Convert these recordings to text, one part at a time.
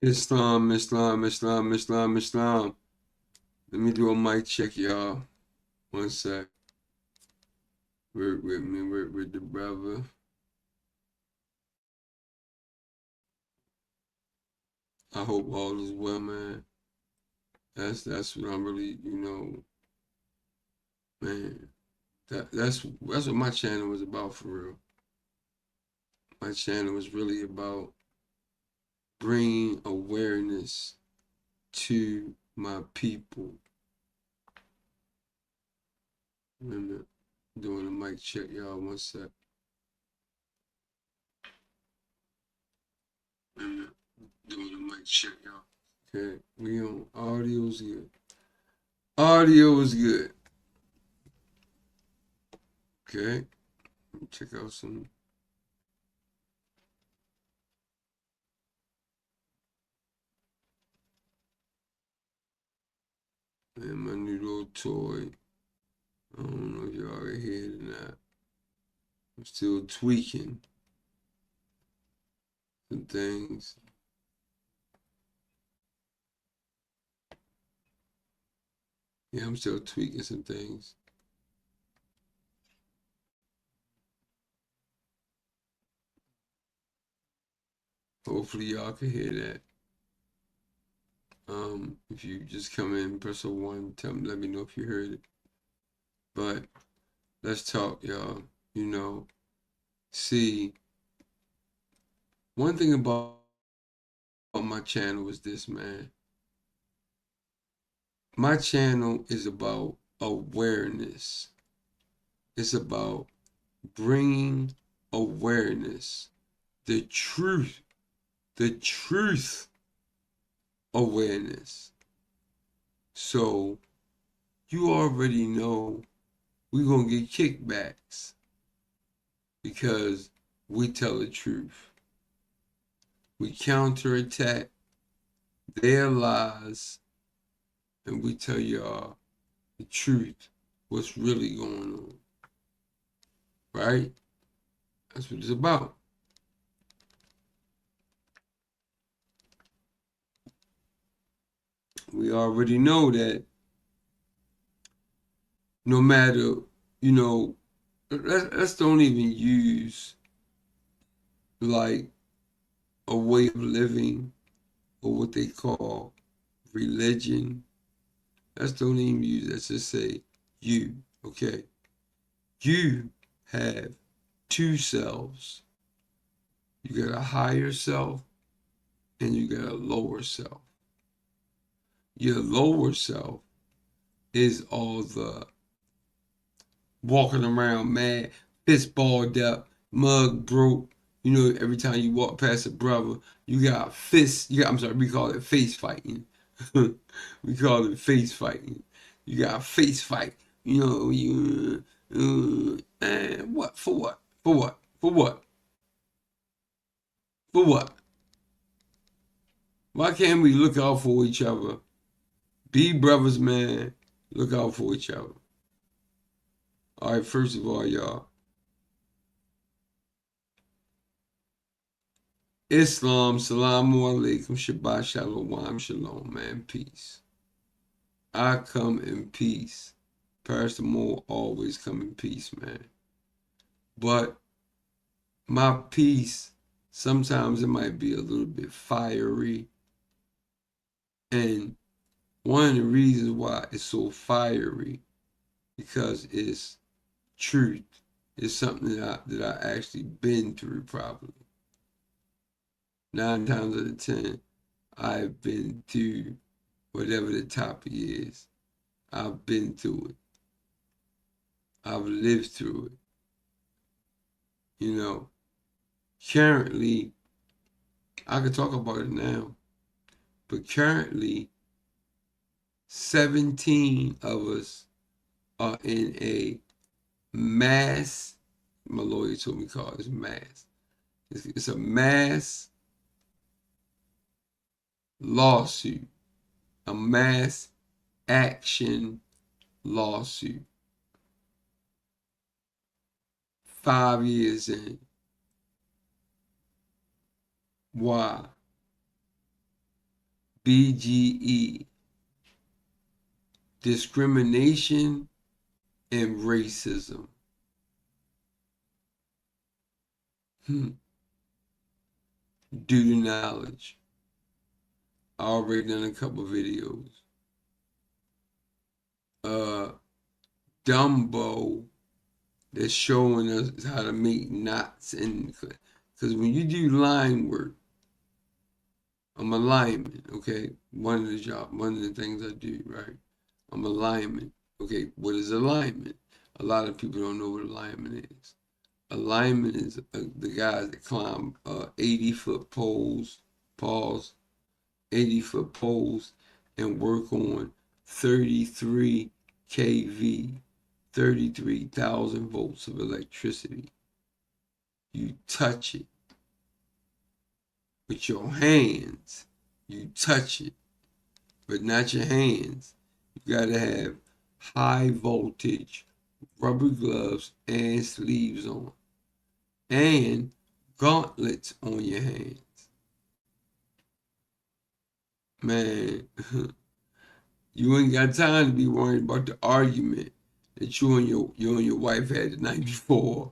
Islam, Islam, Islam, Islam, Islam. Let me do a mic check, y'all. One sec. Work with me, work with the brother. I hope all is well, man. That's what I'm really, man. That's what my channel was about for real. My channel was really about bringing awareness to my people. Wait a minute. Doing a mic check, y'all. One sec. Wait a minute. Doing a mic check, y'all. Okay, we on audio's good. Audio is good. Okay, let me check out some. Man, my new little toy. I don't know if y'all can hear it or not. I'm still tweaking some things. Yeah, I'm still tweaking some things. Hopefully y'all can hear that. If you just come in, press a one, let me know if you heard it. But let's talk, y'all. See, one thing about my channel is this, man. My channel is about awareness. It's about bringing awareness, the truth awareness. So you already know we're going to get kickbacks because we tell the truth. We counterattack their lies and we tell y'all the truth, what's really going on. Right? That's what it's about. We already know that no matter, let's don't even use like a way of living or what they call religion. Let's don't even use, let's just say you, okay? You have two selves. You got a higher self and you got a lower self. Your lower self is all the walking around mad, fist balled up, mug broke. Every time you walk past a brother, you got fists. I'm sorry, we call it face fighting. We call it face fighting. You got a face fight. What? For what? For what? For what? For what? Why can't we look out for each other? Be brothers, man. Look out for each other. All right, first of all, y'all. Islam, salamu alaikum, Shabbat shalom, shalom, man, peace. I come in peace. Pastor Moore always come in peace, man. But my peace, sometimes it might be a little bit fiery. And one of the reasons why it's so fiery, because it's truth. It's something that I actually been through probably. 9 times out of 10, I've been through whatever the topic is. I've been through it. I've lived through it. Currently, I can talk about it now, but currently, 17 of us are in a mass, my lawyer told me to call it mass. It's a mass lawsuit, a mass action lawsuit. 5 years in. Why? BGE, discrimination and racism. Due to knowledge. I already done a couple videos. Uh, Dumbo, that's showing us how to make knots, and because when you do line work, I'm a lineman, okay? One of the things I do, right? I'm a lineman. Okay, what is a lineman? A lot of people don't know what a lineman is. A lineman is the guys that climb 80-foot poles, pause, 80-foot poles, and work on 33 kV, 33,000 volts of electricity. You touch it with your hands. You touch it, but not your hands. You gotta have high voltage rubber gloves and sleeves on, and gauntlets on your hands. Man, you ain't got time to be worried about the argument that you and your wife had the night before.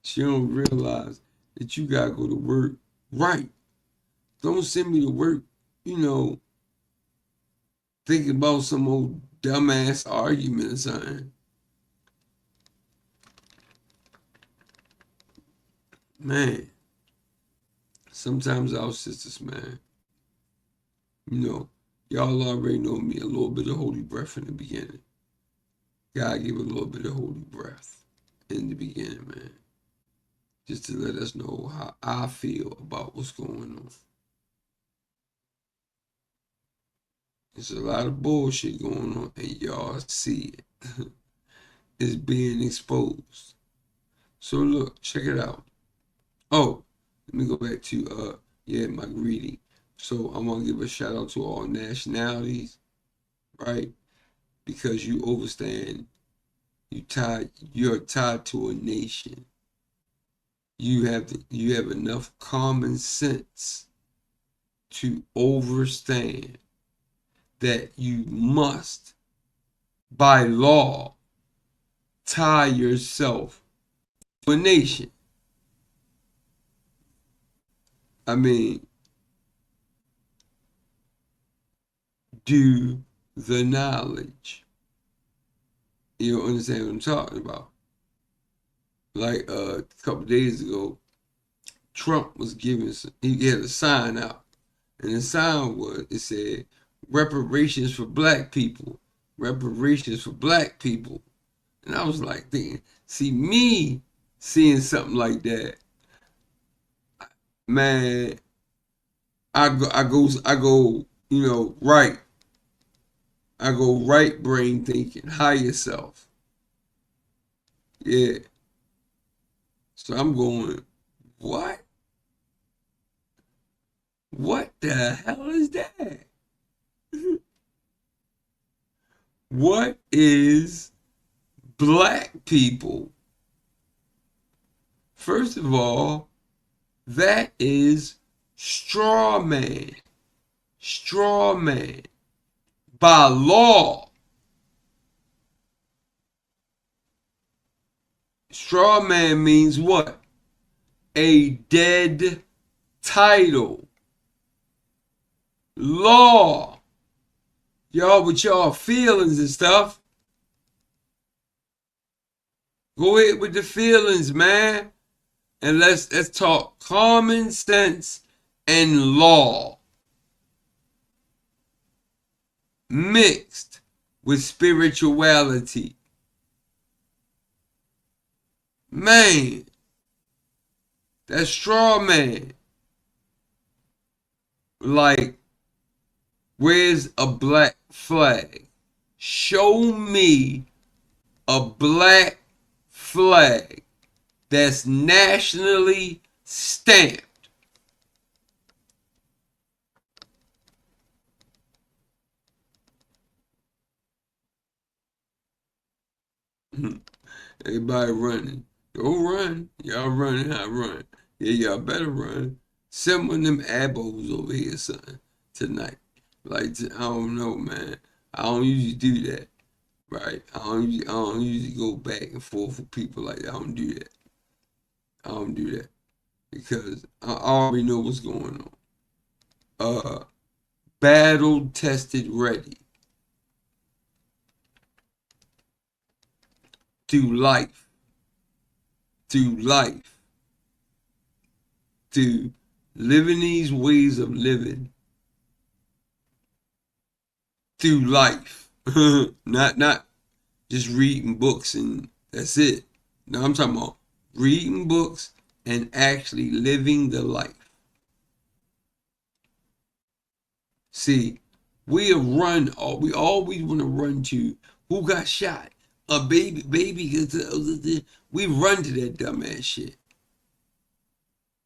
She don't realize that you gotta go to work right. Don't send me to work, you know, thinking about some old dumbass argument or something. Man, sometimes our sisters, man, you know, y'all already know me, a little bit of holy breath in the beginning. God give a little bit of holy breath in the beginning, man. Just to let us know how I feel about what's going on. There's a lot of bullshit going on, and y'all see it. It's being exposed. So look, check it out. Oh, let me go back to my greeting. So I want to give a shout out to all nationalities, right? Because you overstand, you're tied to a nation. You have enough common sense to understand that you must, by law, tie yourself to a nation. I mean, do the knowledge. You don't understand what I'm talking about. Like a couple days ago, Trump was he had a sign out. And the sign it said, reparations for black people. Reparations for black people. And I was like thinking, see me seeing something like that, man, I go, right. I go right brain thinking, higher self. Yeah. So I'm going, what? What the hell is that? What is black people? First of all, that is straw man. Straw man. By law. Straw man means what? A dead title. Law. Y'all with y'all feelings and stuff. Go ahead with the feelings, man. And let's talk common sense and law mixed with spirituality. Man, that's straw man. Like, where's a black flag? Show me a black flag that's nationally stamped. Everybody running. Go run. Y'all running, I run. Yeah, y'all better run. Send one of them abos over here, son, tonight. Like, I don't know, man. I don't usually do that, right? I don't usually go back and forth with people like that. I don't do that. I don't do that because I already know what's going on. Battle tested ready through life, through life, through living these ways of living through life. not just reading books and that's it. No, I'm talking about reading books and actually living the life. See, we always want to run to who got shot. A baby, we run to that dumbass shit.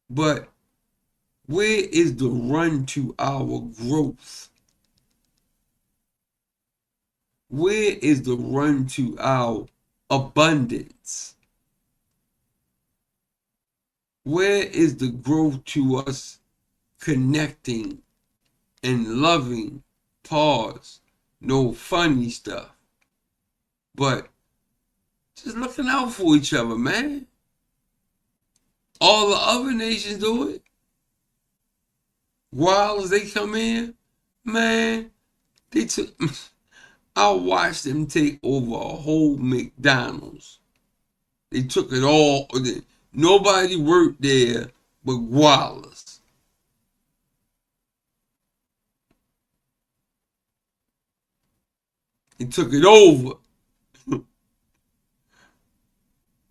But where is the run to our growth? Where is the run to our abundance? Where is the growth to us connecting and loving? Pause. No funny stuff. But just looking out for each other, man. All the other nations do it. While as they come in, man, they took. I watched them take over a whole McDonald's. They took it all. Nobody worked there but Wallace. They took it over.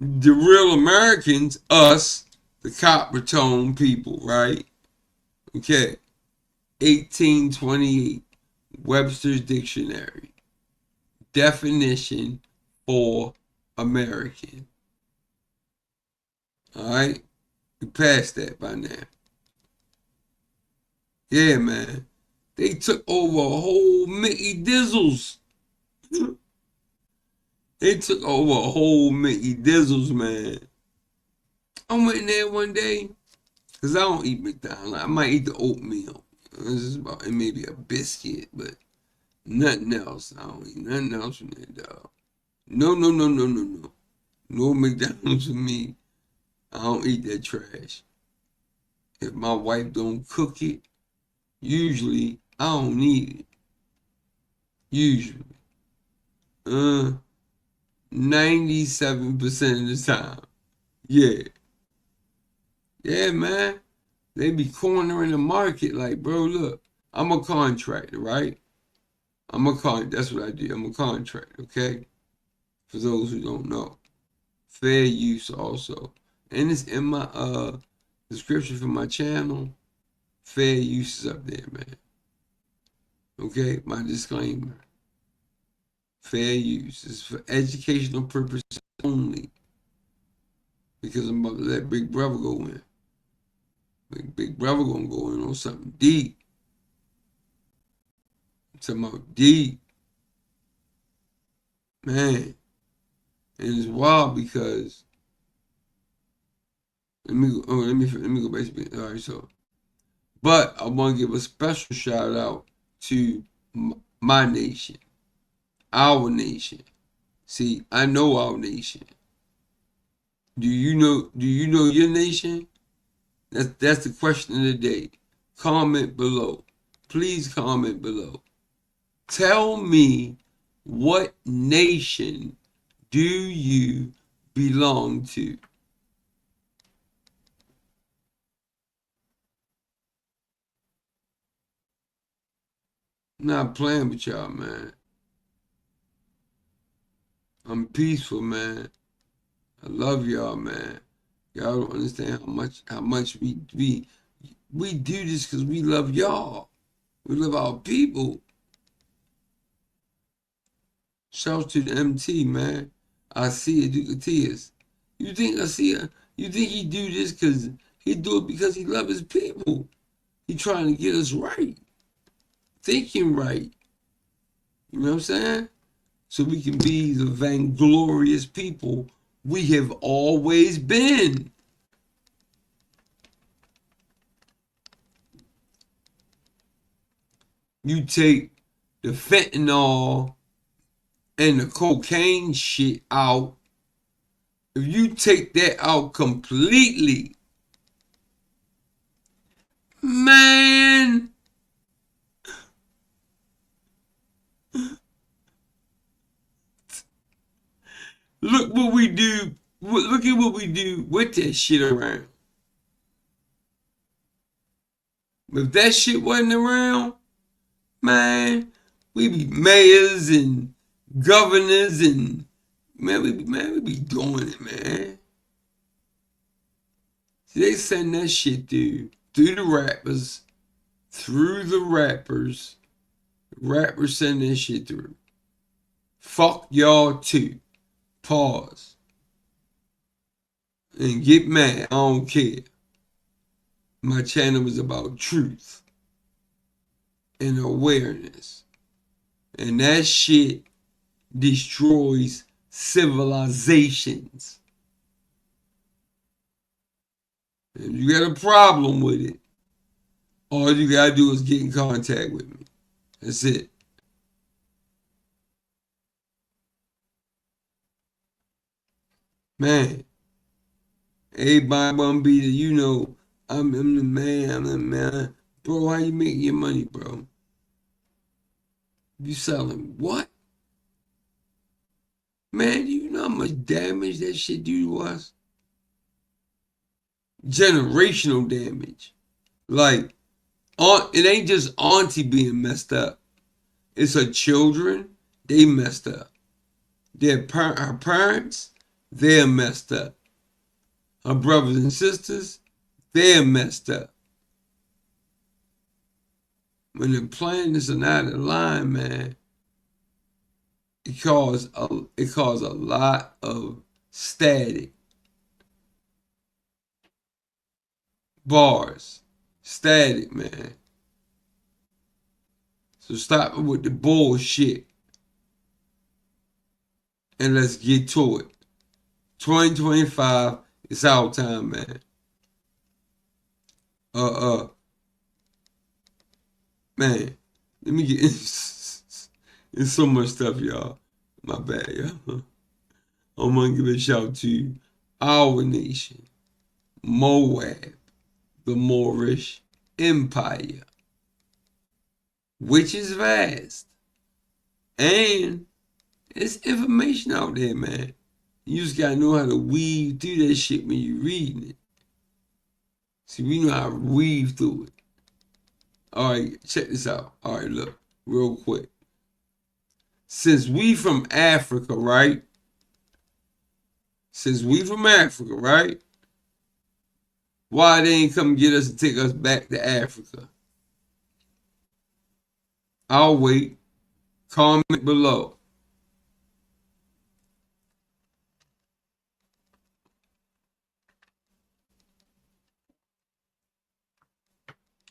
The real Americans, us, the copper tone people, right? Okay. 1828, Webster's Dictionary. Definition for American. All right? We passed that by now. Yeah, man. They took over a whole Mickey Dizzles. They took over a whole Mickey Dizzles, man. I went in there one day, because I don't eat McDonald's. I might eat the oatmeal. It may be a biscuit, but nothing else. I don't eat nothing else from there, dog. No. No McDonald's for me. I don't eat that trash. If my wife don't cook it, usually I don't need it. Usually. 97% of the time. Yeah. Yeah, man. They be cornering the market like, bro, look, I'm a contractor, right? That's what I do. I'm a contractor, okay? For those who don't know. Fair use also. And it's in my description for my channel. Fair use is up there, man. Okay, my disclaimer. Fair use is for educational purposes only. Because I'm about to let Big Brother go in. Big Brother gonna go in on something deep. I'm talking about deep. Man. And it's wild because let me go back to all right, so. But I want to give a special shout out to my nation, our nation. See, I know our nation. Do you know your nation? That's the question of the day. Comment below. Please comment below. Tell me, what nation do you belong to? I'm not playing with y'all, man. I'm peaceful, man. I love y'all, man. Y'all don't understand how much we do this because we love y'all. We love our people. Shout to the MT, man. I see it, Ducatillas. You think I see it? You think he do this because he do it because he love his people? He trying to get us right, thinking right. You know what I'm saying? So we can be the vainglorious people we have always been. you take the fentanyl and the cocaine shit out, if you take that out completely, man, look what we do. Look at what we do with that shit around. If that shit wasn't around, man, we be mayors and governors and we be doing it, man. See, they send that shit through the rappers, through the rappers. Rappers send that shit through. Fuck y'all too. Pause. And get mad. I don't care. My channel is about truth and awareness. And that shit destroys civilizations. If you got a problem with it, all you gotta do is get in contact with me. That's it. Man, everybody wanna be the, I'm the man, I'm the man. Bro, how you make your money, bro? You selling what? Man, you know how much damage that shit do to us? Generational damage. Like, it ain't just auntie being messed up. It's her children, they messed up. Her parents, they're messed up. Her brothers and sisters, they're messed up. When the planets are not in line, man, it caused a lot of static. Bars. Static, man. So stop it with the bullshit. And let's get to it. 2025, it's our time, man. Man, let me get in so much stuff, y'all. My bad, y'all. I'm gonna give a shout to our nation, Moab, the Moorish Empire, which is vast. And it's information out there, man. You just gotta know how to weave through that shit when you're reading it. See, we know how to weave through it. All right, check this out. All right, look, real quick. Since we from Africa, right? Why they ain't come get us and take us back to Africa? I'll wait. Comment below.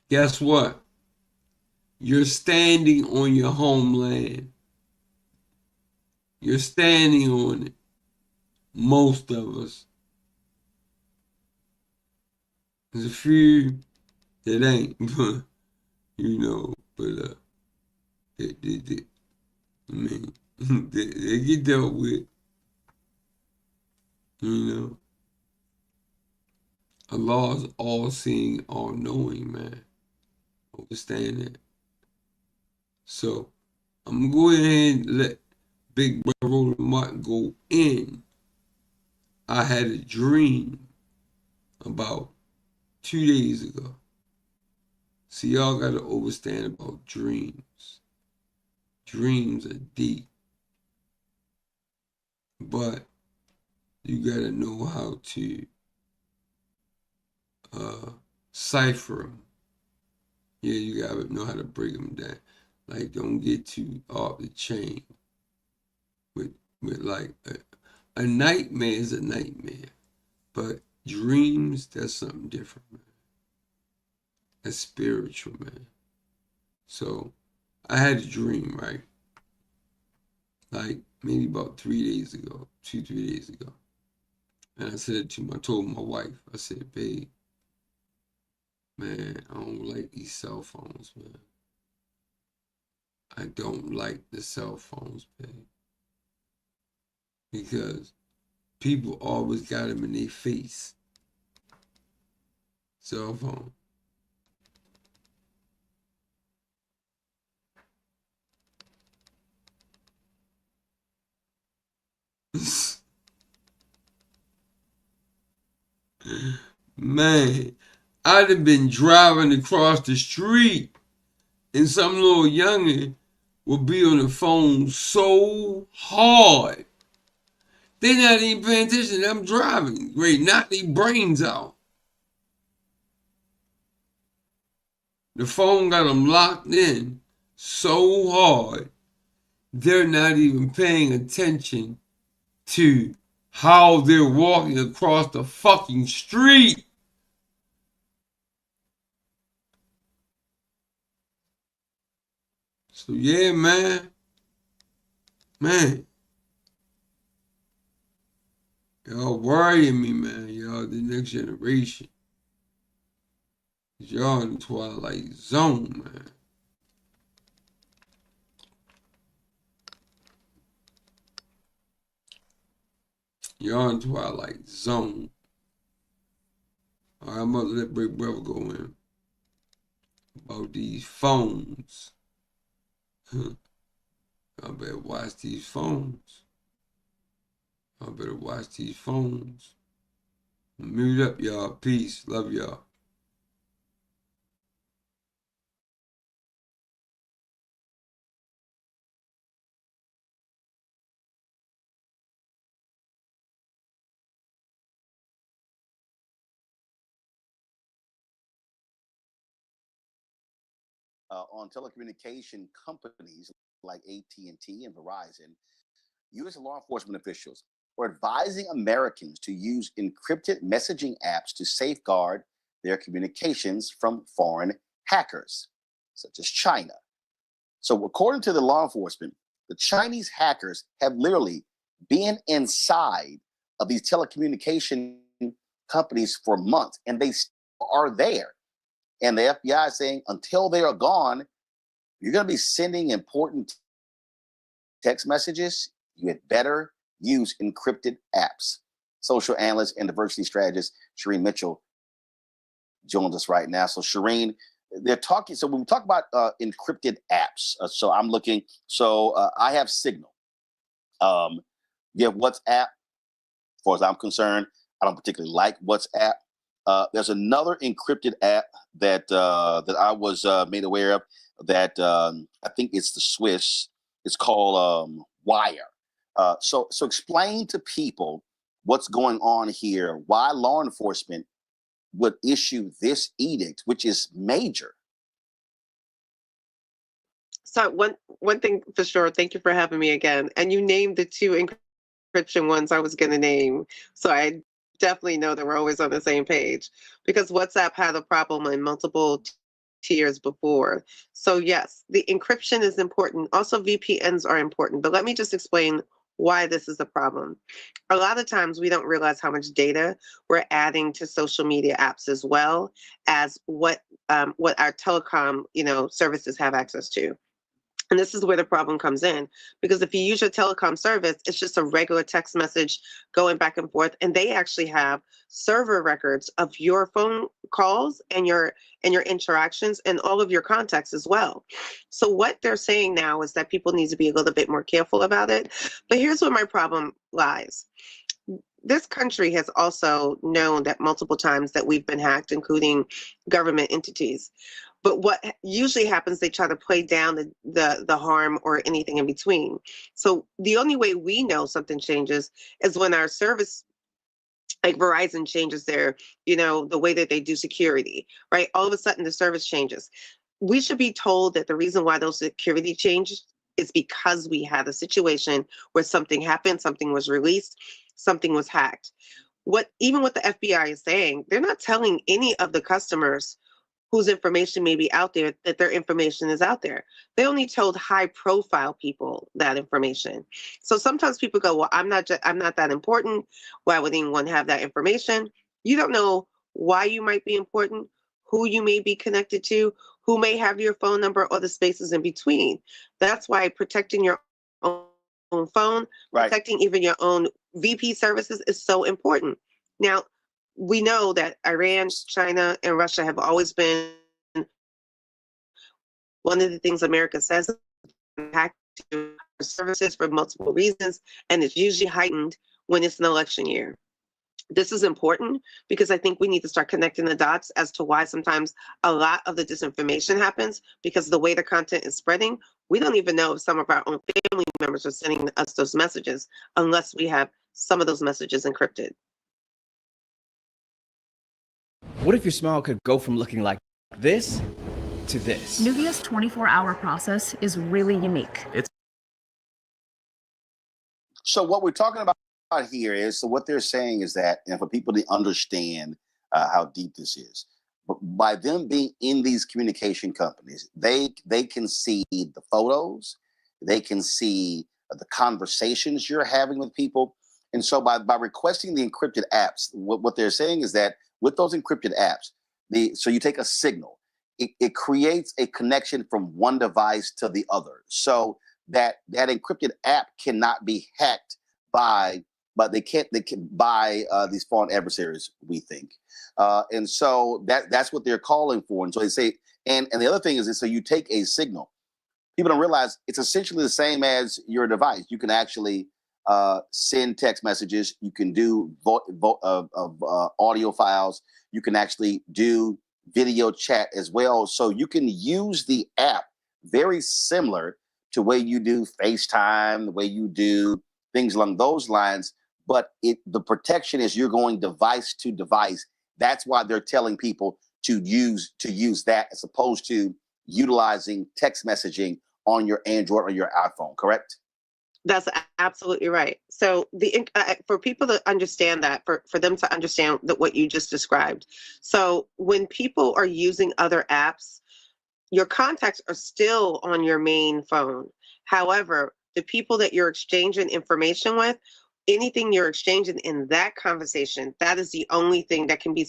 Guess what? You're standing on your homeland. You're standing on it. Most of us. There's a few that ain't, but I mean, they get dealt with, Allah's all-seeing, all-knowing, man. Understand that? So, I'm going to go ahead and let Big Brother Roland Martin go in. I had a dream about 2 days ago. See, y'all got to understand about dreams. Dreams are deep. But you got to know how to cipher them. Yeah, you got to know how to break them down. Like, don't get too off the chain. With like, a nightmare is a nightmare. But dreams, that's something different, man. That's spiritual, man. So, I had a dream, right? Like, maybe about 3 days ago, 3 days ago. And I told my wife, I said, babe, man, I don't like these cell phones, man. I don't like the cell phones, babe, because people always got them in their face. Cell phone. Man, I'd have been driving across the street and some little youngin would be on the phone so hard. They not even paying attention. I'm driving. Great, knock their brains out. The phone got them locked in so hard, they're not even paying attention to how they're walking across the fucking street. So yeah, man, y'all worrying me, man. Y'all the next generation. Y'all in the twilight zone, man. Y'all in the twilight zone. All right, I'm gonna let Big Brother go in about these phones. I better watch these phones. I better watch these phones. Mute up, y'all. Peace. Love y'all. On telecommunication companies like AT&T and Verizon, U.S. law enforcement officials are advising Americans to use encrypted messaging apps to safeguard their communications from foreign hackers, such as China. So, according to the law enforcement, the Chinese hackers have literally been inside of these telecommunication companies for months, and they are there. And the FBI is saying until they are gone, you're going to be sending important text messages. You had better use encrypted apps. Social analyst and diversity strategist Shireen Mitchell joins us right now. So, Shireen, they're talking. So, when we talk about encrypted apps, so I'm looking. So, I have Signal. Um, you have WhatsApp. As far as I'm concerned, I don't particularly like WhatsApp. There's another encrypted app that I was made aware of that I think it's the Swiss. It's called Wire. So explain to people what's going on here. Why law enforcement would issue this edict, which is major. So one thing for sure, thank you for having me again. And you named the two encryption ones I was going to name. So I definitely know that we're always on the same page because WhatsApp had a problem in multiple tiers before. So yes, the encryption is important. Also VPNs are important, but let me just explain why this is a problem. A lot of times we don't realize how much data we're adding to social media apps as well as what our telecom, services have access to. And this is where the problem comes in because if you use your telecom service, it's just a regular text message going back and forth, and they actually have server records of your phone calls and your interactions and all of your contacts as well. So what they're saying now is that people need to be a little bit more careful about it. But here's where my problem lies. This country has also known that multiple times that we've been hacked, including government entities. But what usually happens, they try to play down the harm or anything in between. So the only way we know something changes is when our service, like Verizon, changes the way that they do security, right? All of a sudden the service changes. We should be told that the reason why those security changes is because we had a situation where something happened, something was released, something was hacked. Even what the FBI is saying, they're not telling any of the customers whose information may be out there that their information is out there. They only told high profile people that information. So sometimes people go, well, I'm not that important. Why would anyone have that information? You don't know why you might be important, who you may be connected to, who may have your phone number or the spaces in between. That's why protecting your own phone, Right. protecting even your own VP services is so important. Now, we know that Iran, China, and Russia have always been one of the things America says impact services for multiple reasons, and it's usually heightened when it's an election year. This is important because I think we need to start connecting the dots as to why sometimes a lot of the disinformation happens because the way the content is spreading, we don't even know if some of our own family members are sending us those messages unless we have some of those messages encrypted. What if your smile could go from looking like this to this? Nuvia's 24-hour process is really unique. So what we're talking about here is, so what they're saying is that, and for people to understand how deep this is, but by them being in these communication companies, they can see the photos, they can see the conversations you're having with people. And so by requesting the encrypted apps, what they're saying is that with those encrypted apps, so you take a signal, it creates a connection from one device to the other. So that encrypted app cannot be hacked by these foreign adversaries, we think. And so that's what they're calling for. And so they say, and the other thing is, so you take a signal. People don't realize it's essentially the same as your device. You can actually send text messages. You can do audio files. You can actually do video chat as well. So you can use the app very similar to the way you do FaceTime, the way you do things along those lines. But the protection is you're going device to device. That's why they're telling people to use that as opposed to utilizing text messaging on your Android or your iPhone, correct? That's absolutely right. So for people to understand that, for them to understand what you just described. So when people are using other apps, your contacts are still on your main phone. However, the people that you're exchanging information with, anything you're exchanging in that conversation, that is the only thing that can be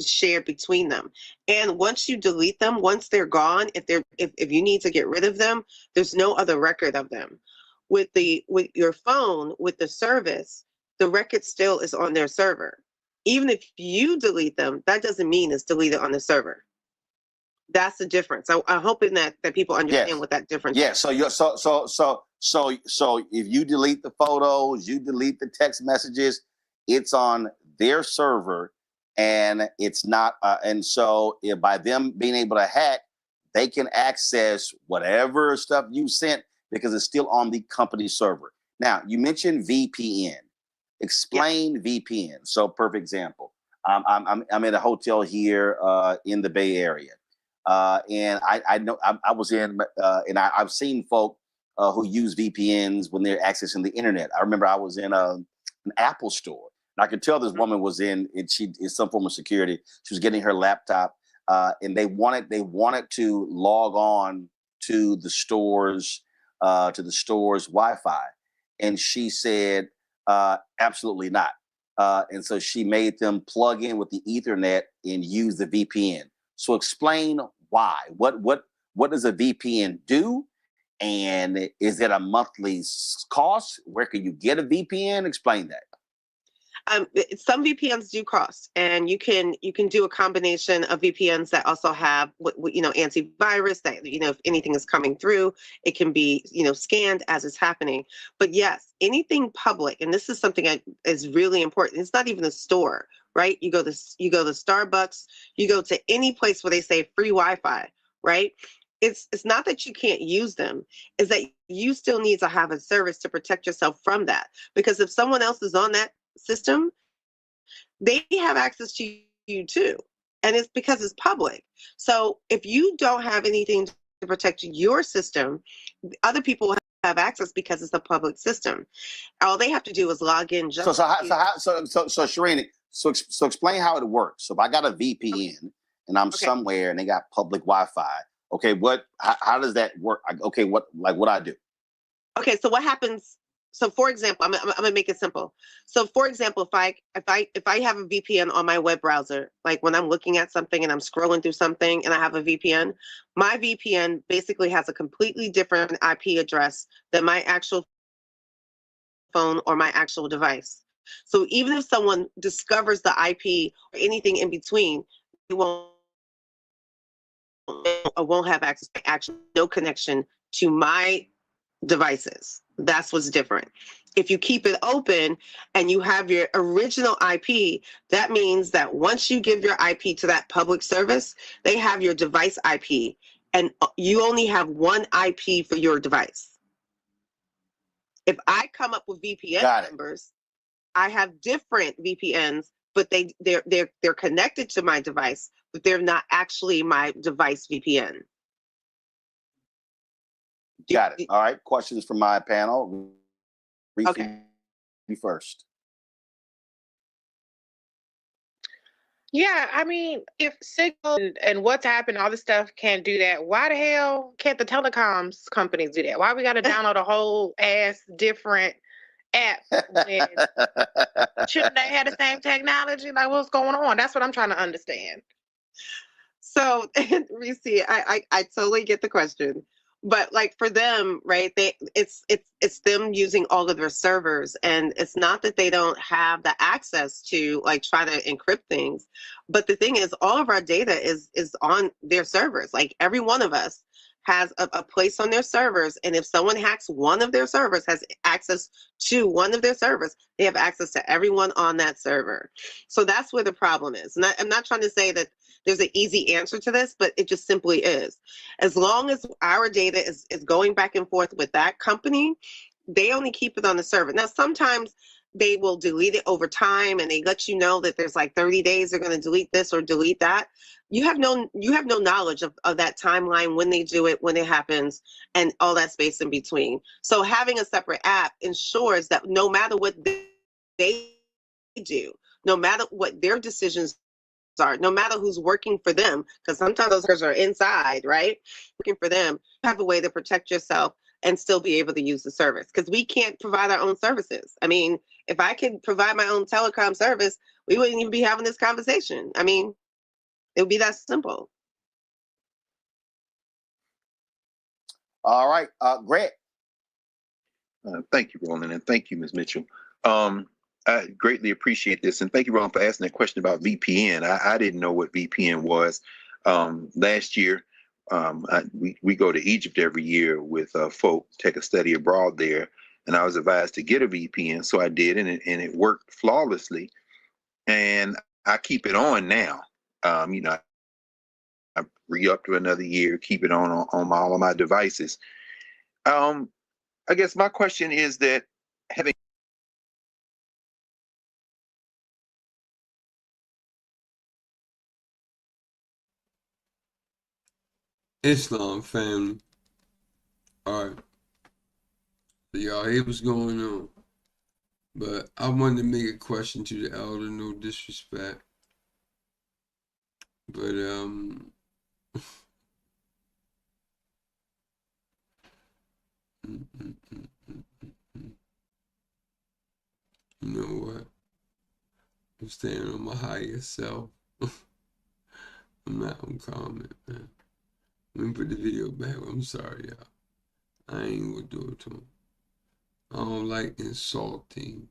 shared between them. And once you delete them, once they're gone, if you need to get rid of them, there's no other record of them. With your phone, with the service, the record still is on their server. Even if you delete them, that doesn't mean it's deleted on the server. That's the difference. I'm hoping that people understand what that difference is. So if you delete the photos, you delete the text messages, it's on their server, and it's not. And so by them being able to hack, they can access whatever stuff you sent because it's still on the company server. Now, you mentioned VPN. Explain VPN. So, perfect example. I'm at a hotel here in the Bay Area. And I know I was in, and I've seen folk who use VPNs when they're accessing the internet. I remember I was in an Apple store, and I could tell this woman was in some form of security. She was getting her laptop, and they wanted to log on to the store's Wi-Fi, and she said absolutely not. And so she made them plug in with the Ethernet and use the VPN. So explain why. What does a VPN do? And is it a monthly cost? Where can you get a VPN? Explain that. Some VPNs do cost, and you can do a combination of VPNs that also have antivirus that if anything is coming through, it can be scanned as it's happening. But yes, anything public, and this is something that is really important. It's not even a store, right? You go to Starbucks, you go to any place where they say free Wi-Fi, right? It's not that you can't use them, is that you still need to have a service to protect yourself from that. Because if someone else is on that system, they have access to you too. And it's because it's public. So if you don't have anything to protect your system, other people will have access because it's a public system. All they have to do is log in. So Shireen, so explain how it works. So if I got a VPN and I'm somewhere and they got public Wi-Fi, okay, how does that work? Okay, what do I do? Okay, so what happens? So for example, I'm gonna make it simple. So for example, if I have a VPN on my web browser, like when I'm looking at something and I'm scrolling through something and I have a VPN, my VPN basically has a completely different IP address than my actual phone or my actual device. So even if someone discovers the IP or anything in between, they won't have access, actually no connection to my devices. That's what's different. If you keep it open and you have your original IP, that means that once you give your IP to that public service, they have your device IP, and you only have one IP for your device. If I come up with VPN numbers, I have different VPNs, but they're connected to my device, but they're not actually my device VPN. Got it. All right. Questions from my panel. Okay. You first. Yeah, I mean, if Signal and WhatsApp and all this stuff can't do that, why the hell can't the telecoms companies do that? Why we got to download a whole ass different app when shouldn't they have the same technology? Like, what's going on? That's what I'm trying to understand. So, Reese, I totally get the question, but like for them, right? It's them using all of their servers, and it's not that they don't have the access to like try to encrypt things, but the thing is, all of our data is on their servers. Like every one of us has a place on their servers, and if someone hacks one of their servers, has access to one of their servers, they have access to everyone on that server. So that's where the problem is. And I'm not trying to say that there's an easy answer to this, but it just simply is. As long as our data is going back and forth with that company, they only keep it on the server. Now, sometimes they will delete it over time and they let you know that there's like 30 days they're going to delete this or delete that. You have no knowledge of that timeline, when they do it, when it happens, and all that space in between. So having a separate app ensures that no matter what they do, no matter what their decisions are, no matter who's working for them, because sometimes those workers are inside, right? Working for them, you have a way to protect yourself and still be able to use the service, because we can't provide our own services. I mean, if I could provide my own telecom service, we wouldn't even be having this conversation. I mean, it would be that simple. All right, Greg. Thank you, Roland, and thank you, Ms. Mitchell. I greatly appreciate this, and thank you, Roland, for asking that question about VPN. I didn't know what VPN was. Last year, we go to Egypt every year with folk, take a study abroad there, and I was advised to get a VPN, so I did, and it worked flawlessly. And I keep it on now. I re-up to another year, keep it on all of my devices. I guess my question is that having Islam family. All right. So y'all hear what's going on. But I wanted to make a question to the elder, no disrespect. But you know what? I'm staying on my higher self. I'm not gonna comment, man. Let me put the video back. I'm sorry, y'all. I ain't gonna do it to him. I don't like insulting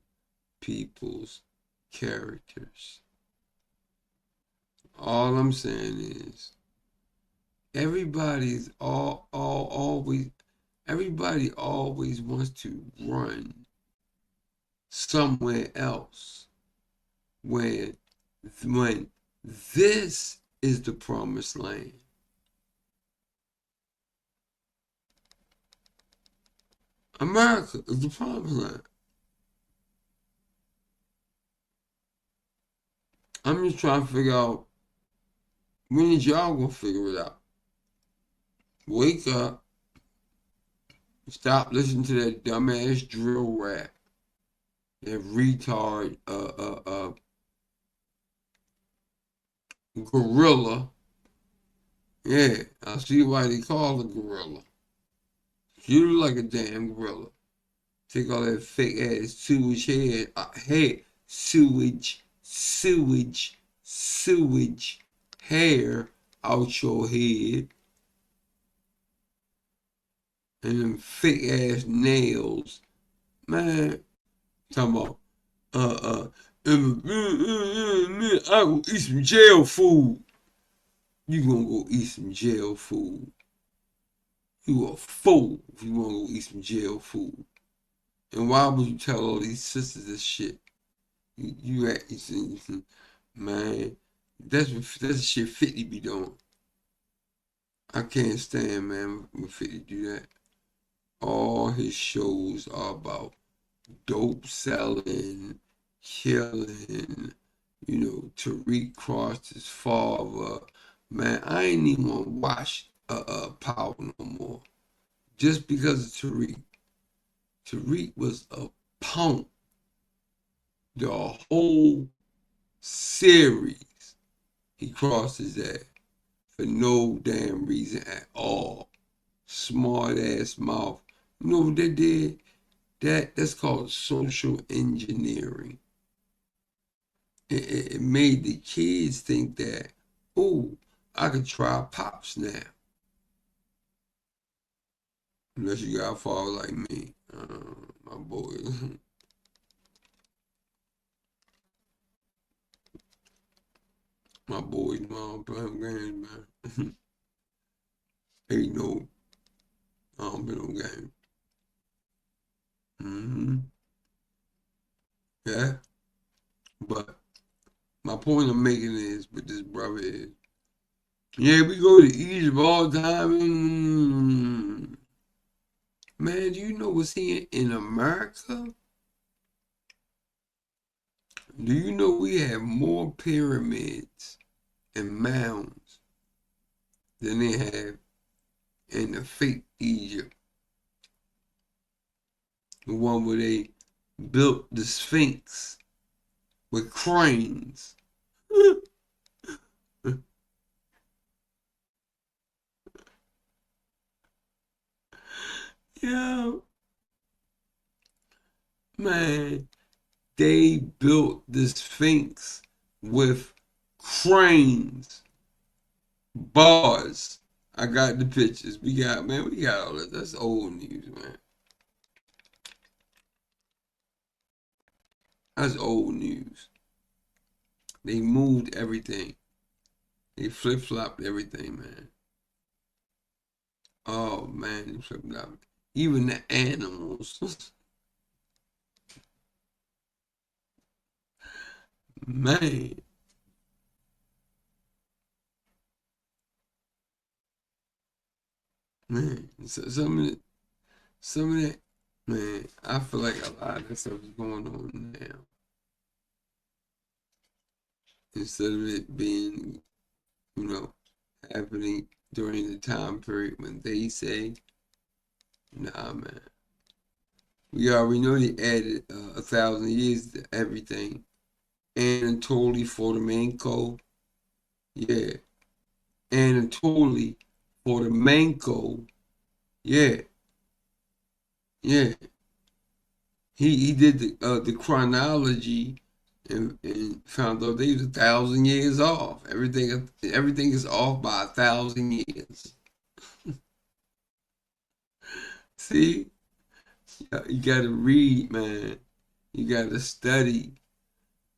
people's characters. All I'm saying is everybody always wants to run somewhere else when this is the promised land. America is the promised land. I'm just trying to figure out, when is y'all gonna figure it out? Wake up. Stop listening to that dumbass drill rap. That retard gorilla. Yeah, I see why they call it gorilla. You look like a damn gorilla. Take all that fake ass sewage sewage hair out your head, and them fake ass nails, man. Talking about I go eat some jail food. You gonna go eat some jail food? You a fool if you wanna go eat some jail food. And why would you tell all these sisters this shit? You act, man. That's the shit 50 be doing. I can't stand, man, when 50 do that. All his shows are about dope selling, killing. You know, Tariq crossed his father. Man, I ain't even want to watch Power no more. Just because of Tariq. Tariq was a punk. The whole series, he crossed his ass for no damn reason at all. Smart ass mouth. You know what they did? That's called social engineering. It made the kids think that, oh, I could try pops now. Unless you got a father like me, my boy. My boys, mom, playing games, man. Ain't no, I don't play no game. Yeah, but my point I'm making is with this brother is, yeah, we go to Egypt all the time. Man, do you know what's here in America? Do you know we have more pyramids and mounds than they have in the fake Egypt? The one where they built the Sphinx with cranes. Yeah, man, they built the Sphinx with cranes, bars. I got the pictures. We got all that. That's old news, man. That's old news. They moved everything. They flip-flopped everything, man. Oh, man, they flip-flopped. Even the animals. Man. Man. So some of that, man, I feel like a lot of that stuff is going on now. Instead of it being, you know, happening during the time period when they say, nah, man. We already know they added 1,000 years to everything. Anatoly Fomenko, yeah. Anatoly Fomenko, yeah, yeah. He did the chronology and found out they was 1,000 years off. Everything is off by 1,000 years. See, you gotta read, man. You gotta study,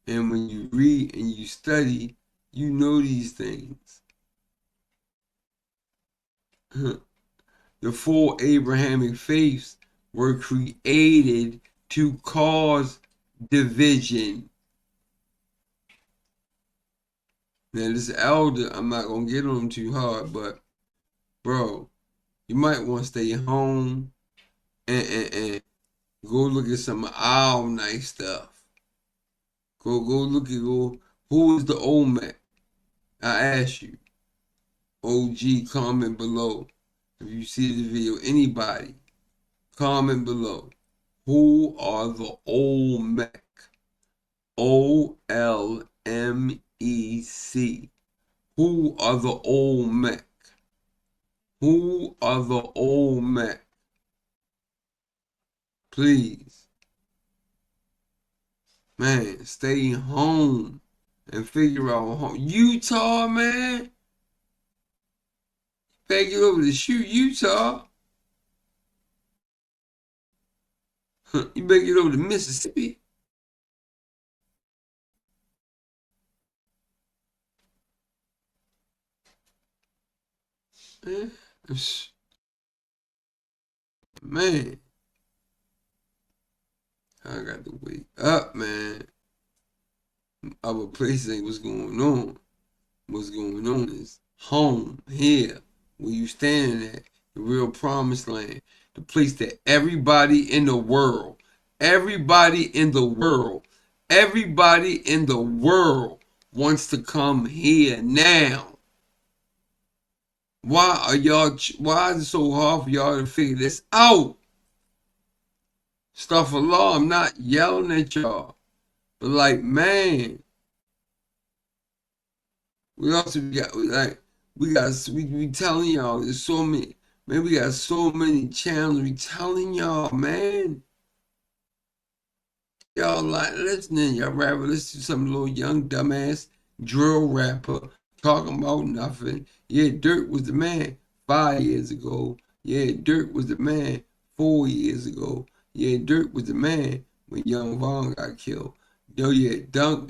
and when you read and you study, you know these things. The four Abrahamic faiths were created to cause division. Now, this elder, I'm not going to get on him too hard, but, bro, you might want to stay home and go look at some all nice stuff. Go look at, who is the Olmec? I ask you. OG, comment below. If you see the video, anybody, comment below. Who are the Olmec? OLMEC. Who are the Olmec? Who are the Olmec? Please. Man, stay home and figure out home. Utah, man. Better get over to shoot Utah. You better get over to Mississippi. Man, I got to wake up, man. Other places ain't what's going on. What's going on is home, here, where you standing at, the real promised land, the place that everybody in the world, everybody in the world, everybody in the world wants to come here now. Why is it so hard for y'all to figure this out? Stuff a law, I'm not yelling at y'all. But like, man, we telling y'all, there's so many, man, we got so many channels, we telling y'all, man. Y'all like listening, y'all rather listen to some little young dumbass drill rapper talking about nothing. Yeah, Dirk was the man 5 years ago. Yeah, Dirk was the man 4 years ago. Yeah, Dirk was the man when Young Vaughn got killed. Yo, yeah, Dirk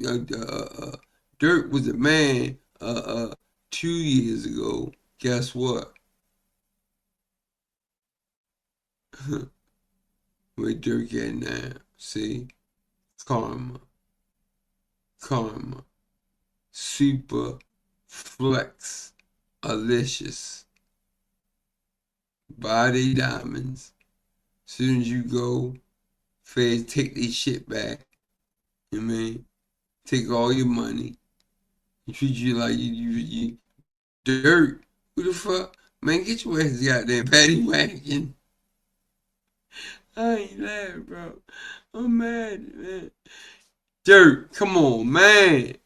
was the man 2 years ago. Guess what? Where Dirk at now? See? Karma. Super flex. Alicious. Buy they diamonds. Soon as you go, feds take their shit back. You know what I mean? Take all your money. Treat you like you dirt. Who the fuck? Man, get your ass goddamn paddy wagon. I ain't laughing, bro. I'm mad, man. Dirt, come on, man.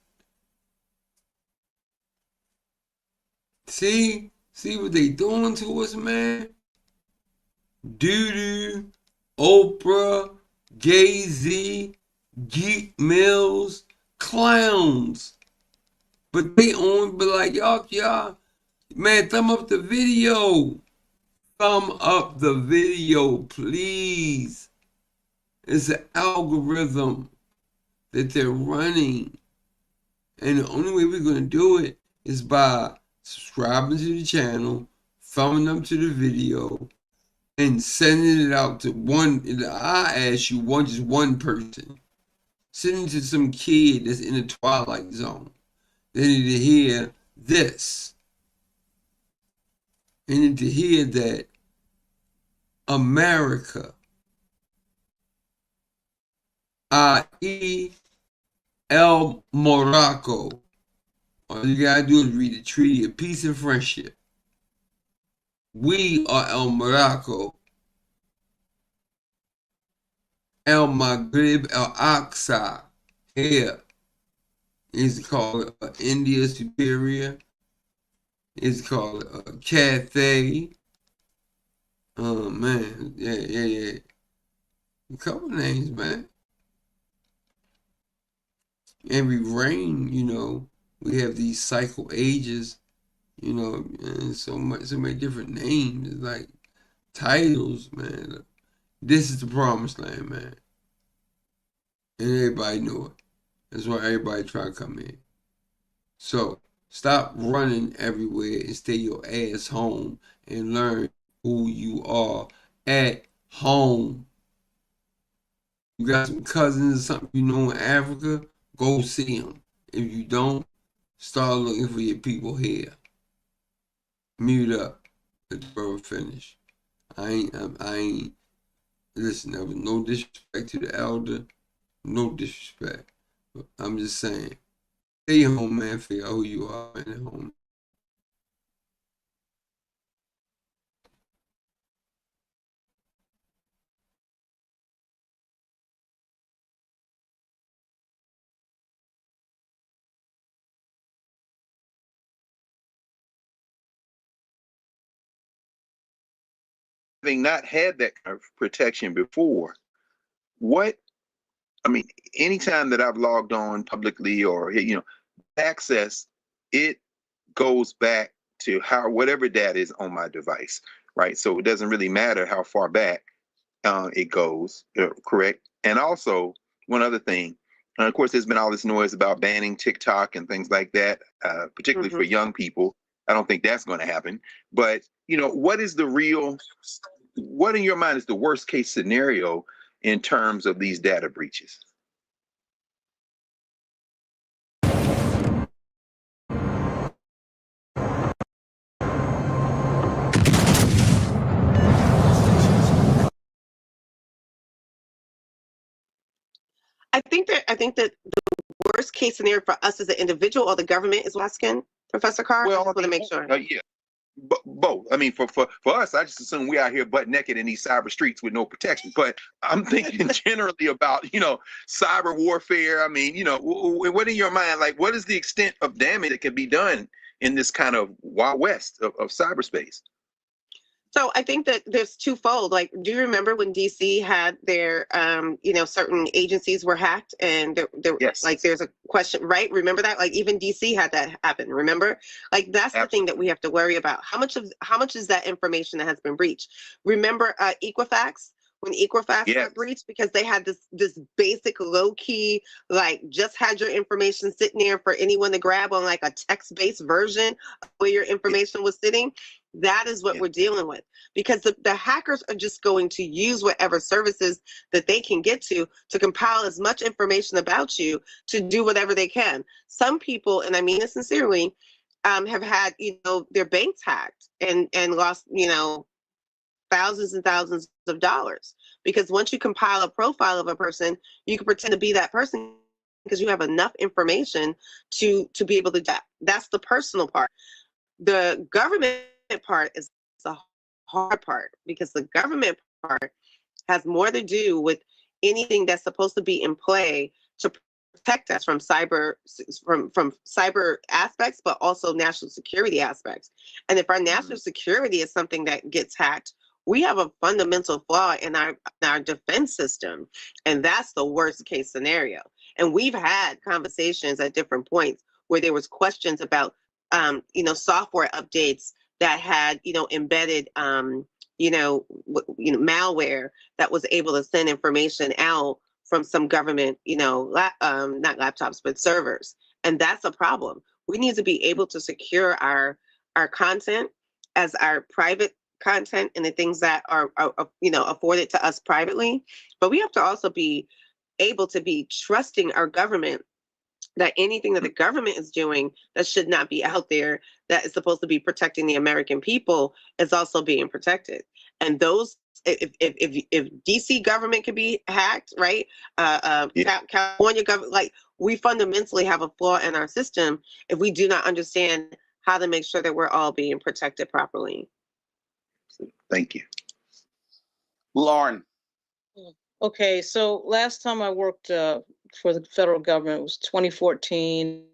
See what they doing to us, man? Doo-doo, Oprah, Jay-Z, Geek Mills, clowns. But they on, but like, y'all, man, thumb up the video. Thumb up the video, please. It's an algorithm that they're running. And the only way we're going to do it is by subscribing to the channel, thumbing up to the video, and sending it out to one. I ask you, just one person. Send it to some kid that's in the Twilight Zone. They need to hear this. They need to hear that America, i.e. El Morocco. All you gotta do is read the Treaty of Peace and Friendship. We are El Morocco. El Maghrib El Aqsa. Here is called India Superior. It's called Cathay. Oh man, yeah. A couple names, man. Every reign, we have these cycle ages, and so many different names, it's like titles, man. This is the promised land, man. And everybody know it. That's why everybody try to come in. So stop running everywhere and stay your ass home and learn who you are at home. You got some cousins or something in Africa, go see them. If you don't, start looking for your people here. Mute up. Let the brother finish. I ain't, listen, there was no disrespect to the elder. No disrespect. But I'm just saying, stay home, man, figure out who you are, man, at home. Having not had that kind of protection before, what, I mean, anytime that I've logged on publicly or, access, it goes back to whatever data is on my device, right? So it doesn't really matter how far back it goes, correct? And also, one other thing, of course, there's been all this noise about banning TikTok and things like that, particularly for young people. I don't think that's going to happen. But, what in your mind is the worst case scenario in terms of these data breaches? I think that the worst case scenario for us as an individual or the government is asking, Professor Carr. I Well, just want to make sure. yeah, both. I mean, for us, I just assume we out here butt naked in these cyber streets with no protection. But I'm thinking generally about, cyber warfare. I mean, what in your mind, like, what is the extent of damage that can be done in this kind of Wild West of cyberspace? So I think that there's twofold. Like, do you remember when DC had their, certain agencies were hacked, and Yes. like there's a question, right? Remember that? Like even DC had that happen. Remember? Like that's the thing that we have to worry about. How much is that information that has been breached? Remember Equifax? When Equifax got breached because they had this basic low key, like just had your information sitting there for anyone to grab on like a text-based version of where your information was sitting. That is what we're dealing with, because the hackers are just going to use whatever services that they can get to compile as much information about you to do whatever they can. Some people, and I mean it sincerely, have had their banks hacked and lost thousands and thousands of dollars, because once you compile a profile of a person, you can pretend to be that person because you have enough information to be able to do that. That's the personal part. The government part is the hard part, because the government part has more to do with anything that's supposed to be in play to protect us from cyber aspects, but also national security aspects. And if our national security is something that gets hacked, we have a fundamental flaw in our defense system, and that's the worst case scenario. And we've had conversations at different points where there was questions about software updates that had embedded malware that was able to send information out from some government not laptops but servers, and that's a problem. We need to be able to secure our content as our private content and the things that are afforded to us privately, but we have to also be able to be trusting our government that anything that the government is doing that should not be out there, that is supposed to be protecting the American people, is also being protected. And those, if DC government can be hacked, right? California government, like, we fundamentally have a flaw in our system if we do not understand how to make sure that we're all being protected properly. Thank you. Lauren. Okay, so last time I worked for the federal government was 2014.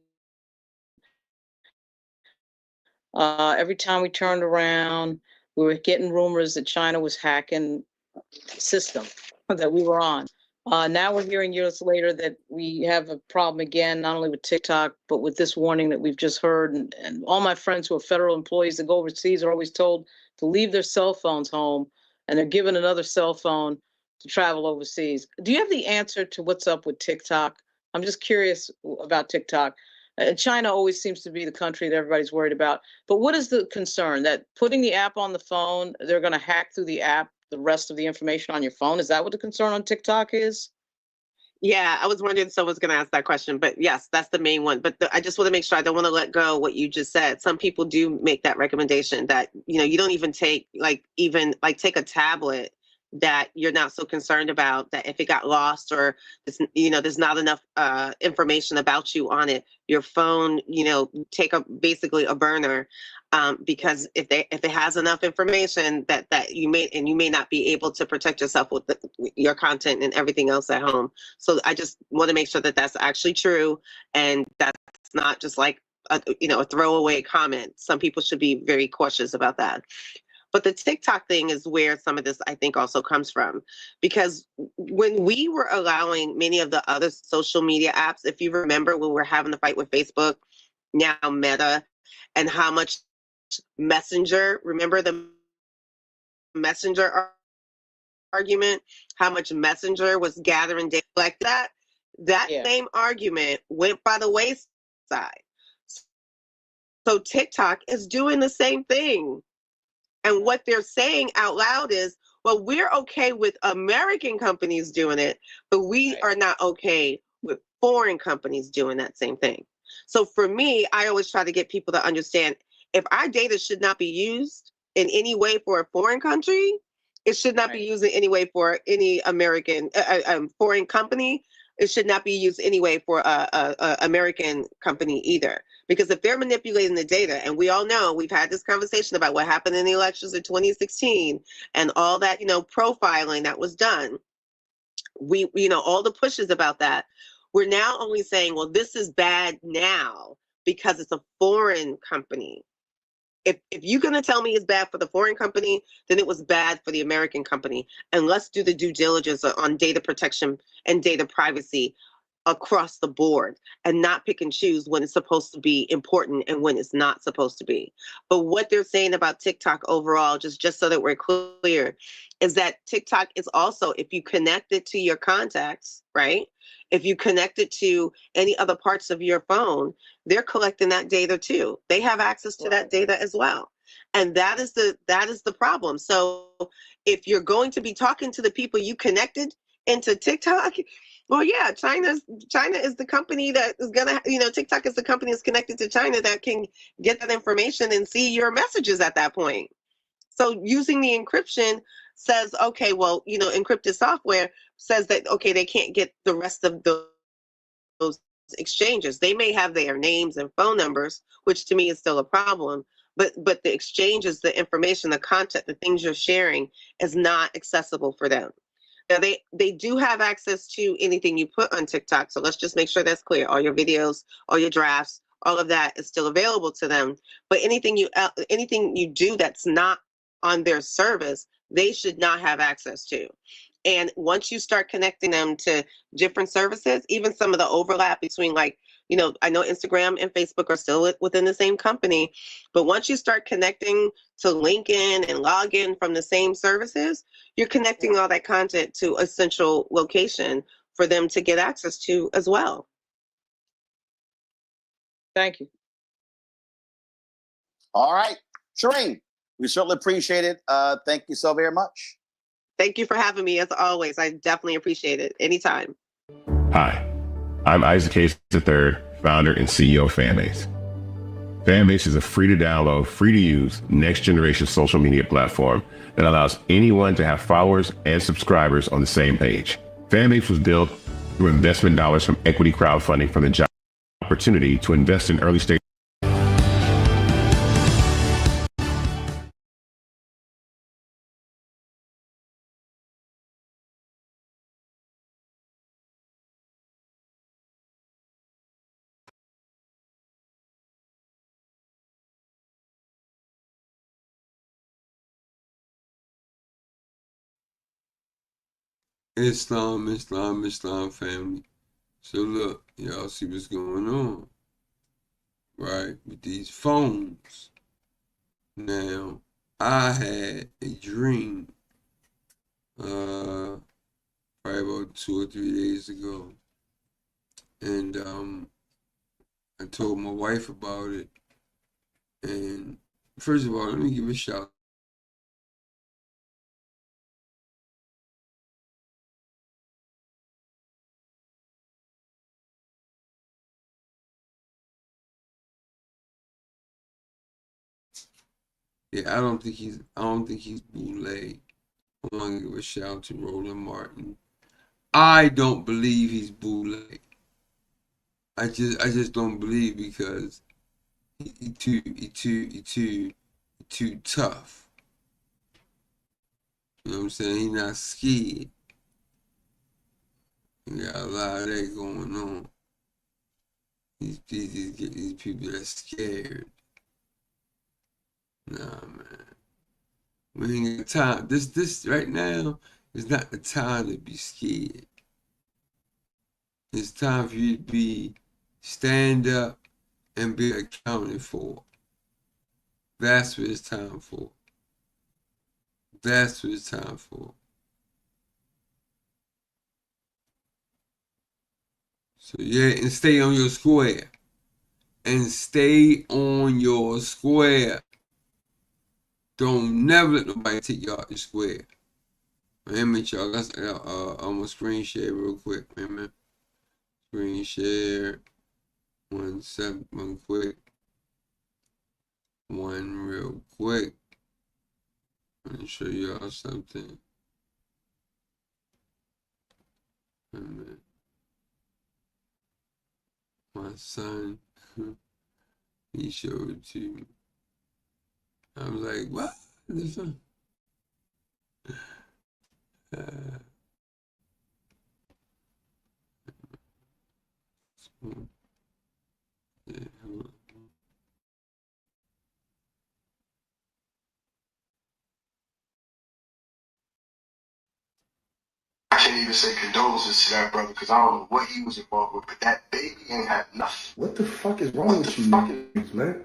Every time we turned around, we were getting rumors that China was hacking the system that we were on. Now we're hearing years later that we have a problem again, not only with TikTok, but with this warning that we've just heard. And all my friends who are federal employees that go overseas are always told to leave their cell phones home, and they're given another cell phone to travel overseas. Do you have the answer to what's up with TikTok? I'm just curious about TikTok. China always seems to be the country that everybody's worried about. But what is the concern? That putting the app on the phone, they're going to hack through the app the rest of the information on your phone? Is that what the concern on TikTok is? Yeah, I was wondering if someone's going to ask that question, but yes, that's the main one. But I just want to make sure I don't want to let go what you just said. Some people do make that recommendation that, you don't even take take a tablet that you're not so concerned about, that if it got lost or there's not enough information about you on it, your phone, take basically a burner, because if it has enough information that you may not be able to protect yourself with your content and everything else at home. So I just want to make sure that that's actually true, and that's not just like a throwaway comment. Some people should be very cautious about that. But the TikTok thing is where some of this, I think, also comes from. Because when we were allowing many of the other social media apps, if you remember when we were having the fight with Facebook, now Meta, and how much Messenger, remember the Messenger argument, how much Messenger was gathering data like that, that Yeah. same argument went by the wayside. So TikTok is doing the same thing. And what they're saying out loud is, well, we're okay with American companies doing it, but we Right. are not okay with foreign companies doing that same thing. So for me, I always try to get people to understand if our data should not be used in any way for a foreign country, it should not be Right. used in any way for any American foreign company. It should not be used anyway for a American company either. Because if they're manipulating the data, and we all know we've had this conversation about what happened in the elections of 2016 and all that, profiling that was done, all the pushes about that, we're now only saying, well, this is bad now because it's a foreign company. If you're going to tell me it's bad for the foreign company, then it was bad for the American company. And let's do the due diligence on data protection and data privacy across the board and not pick and choose when it's supposed to be important and when it's not supposed to be. But what they're saying about TikTok overall, just so that we're clear, is that TikTok is also, if you connect it to your contacts, right? If you connect it to any other parts of your phone, they're collecting that data too. They have access to that data as well. And that is the problem. So if you're going to be talking to the people you connected into TikTok, well, yeah, China is the company that is gonna, TikTok is the company that's connected to China that can get that information and see your messages at that point. So using the encryption says, okay, well, encrypted software says that, okay, they can't get the rest of those exchanges. They may have their names and phone numbers, which to me is still a problem. But the exchanges, the information, the content, the things you're sharing is not accessible for them. Now they do have access to anything you put on TikTok. So let's just make sure that's clear. All your videos, all your drafts, all of that is still available to them. But anything you do that's not on their service, they should not have access to. And once you start connecting them to different services, even some of the overlap between, like, I know Instagram and Facebook are still within the same company, but once you start connecting to LinkedIn and login from the same services, you're connecting all that content to a central location for them to get access to as well. Thank you. All right, Shereen, we certainly appreciate it. Thank you so very much. Thank you for having me, as always. I definitely appreciate it. Anytime. Hi, I'm Isaac Hayes III, founder and CEO of Fanbase. Fanbase is a free to download, free to use, next generation social media platform that allows anyone to have followers and subscribers on the same page. Fanbase was built through investment dollars from equity crowdfunding from the job opportunity to invest in early stage. Islam family. So look, y'all see what's going on, right? With these phones. Now, I had a dream, probably about 2 or 3 days ago, and I told my wife about it. And first of all, let me give a shout. Yeah, I don't think he's bootleg. I want to give a shout out to Roland Martin. I don't believe he's bootleg. I just don't believe, because he too tough. You know what I'm saying? He not scared. You got a lot of that going on. These people are scared. Nah, man. We ain't got time. This right now is not the time to be scared. It's time for you to stand up and be accounted for. That's what it's time for. That's what it's time for. So yeah, and stay on your square. And stay on your square. Don't never let nobody take you out your square. Wait a minute, y'all. I'm gonna screen share real quick. Wait a minute. Screen share. One quick. One real quick. Let me show y'all something. Wait a minute. My son, he showed it to me. I was like, what? This one? Yeah, I can't even say condolences to that brother because I don't know what he was involved with, but that baby ain't had nothing. What the fuck is wrong with you niggas, man?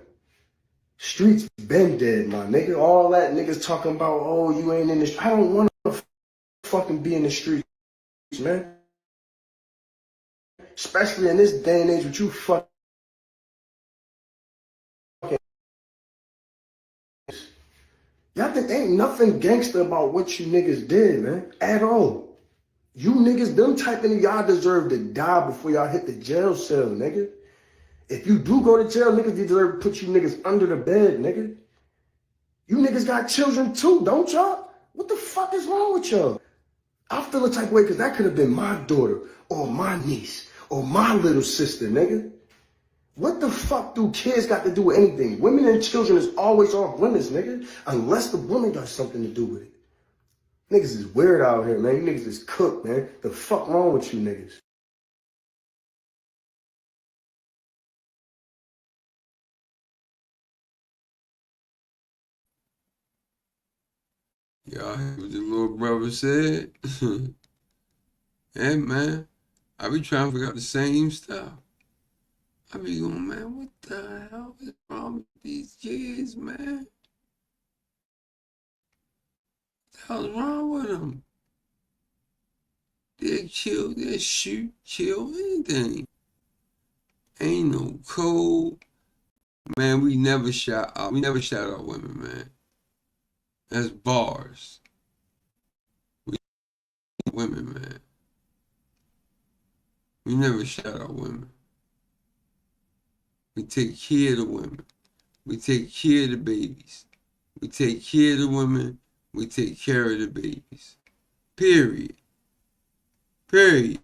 Streets been dead, my nigga. All that niggas talking about, oh, you ain't in the street. I don't want to fucking be in the streets, man. Especially in this day and age with you fucking. Y'all think ain't nothing gangster about what you niggas did, man, at all. You niggas, them type of y'all deserve to die before y'all hit the jail cell, nigga. If you do go to jail, niggas deserve to put you niggas under the bed, nigga. You niggas got children too, don't y'all? What the fuck is wrong with y'all? I feel a type of way because that could have been my daughter or my niece or my little sister, nigga. What the fuck do kids got to do with anything? Women and children is always off limits, nigga. Unless the woman got something to do with it. Niggas is weird out here, man. You niggas is cooked, man. The fuck wrong with you niggas? y'all heard what the little brother said? Hey, man. I be trying to figure out the same stuff. I be going, man, what the hell is wrong with these kids, man? What the hell's wrong with them? They'll kill, they'll shoot, kill, anything. Ain't no code. Man, we never shot out women, man. That's bars. We women, man. We never shot out women. We take care of the women. We take care of the babies. We take care of the women. We take care of the babies. Period. Period.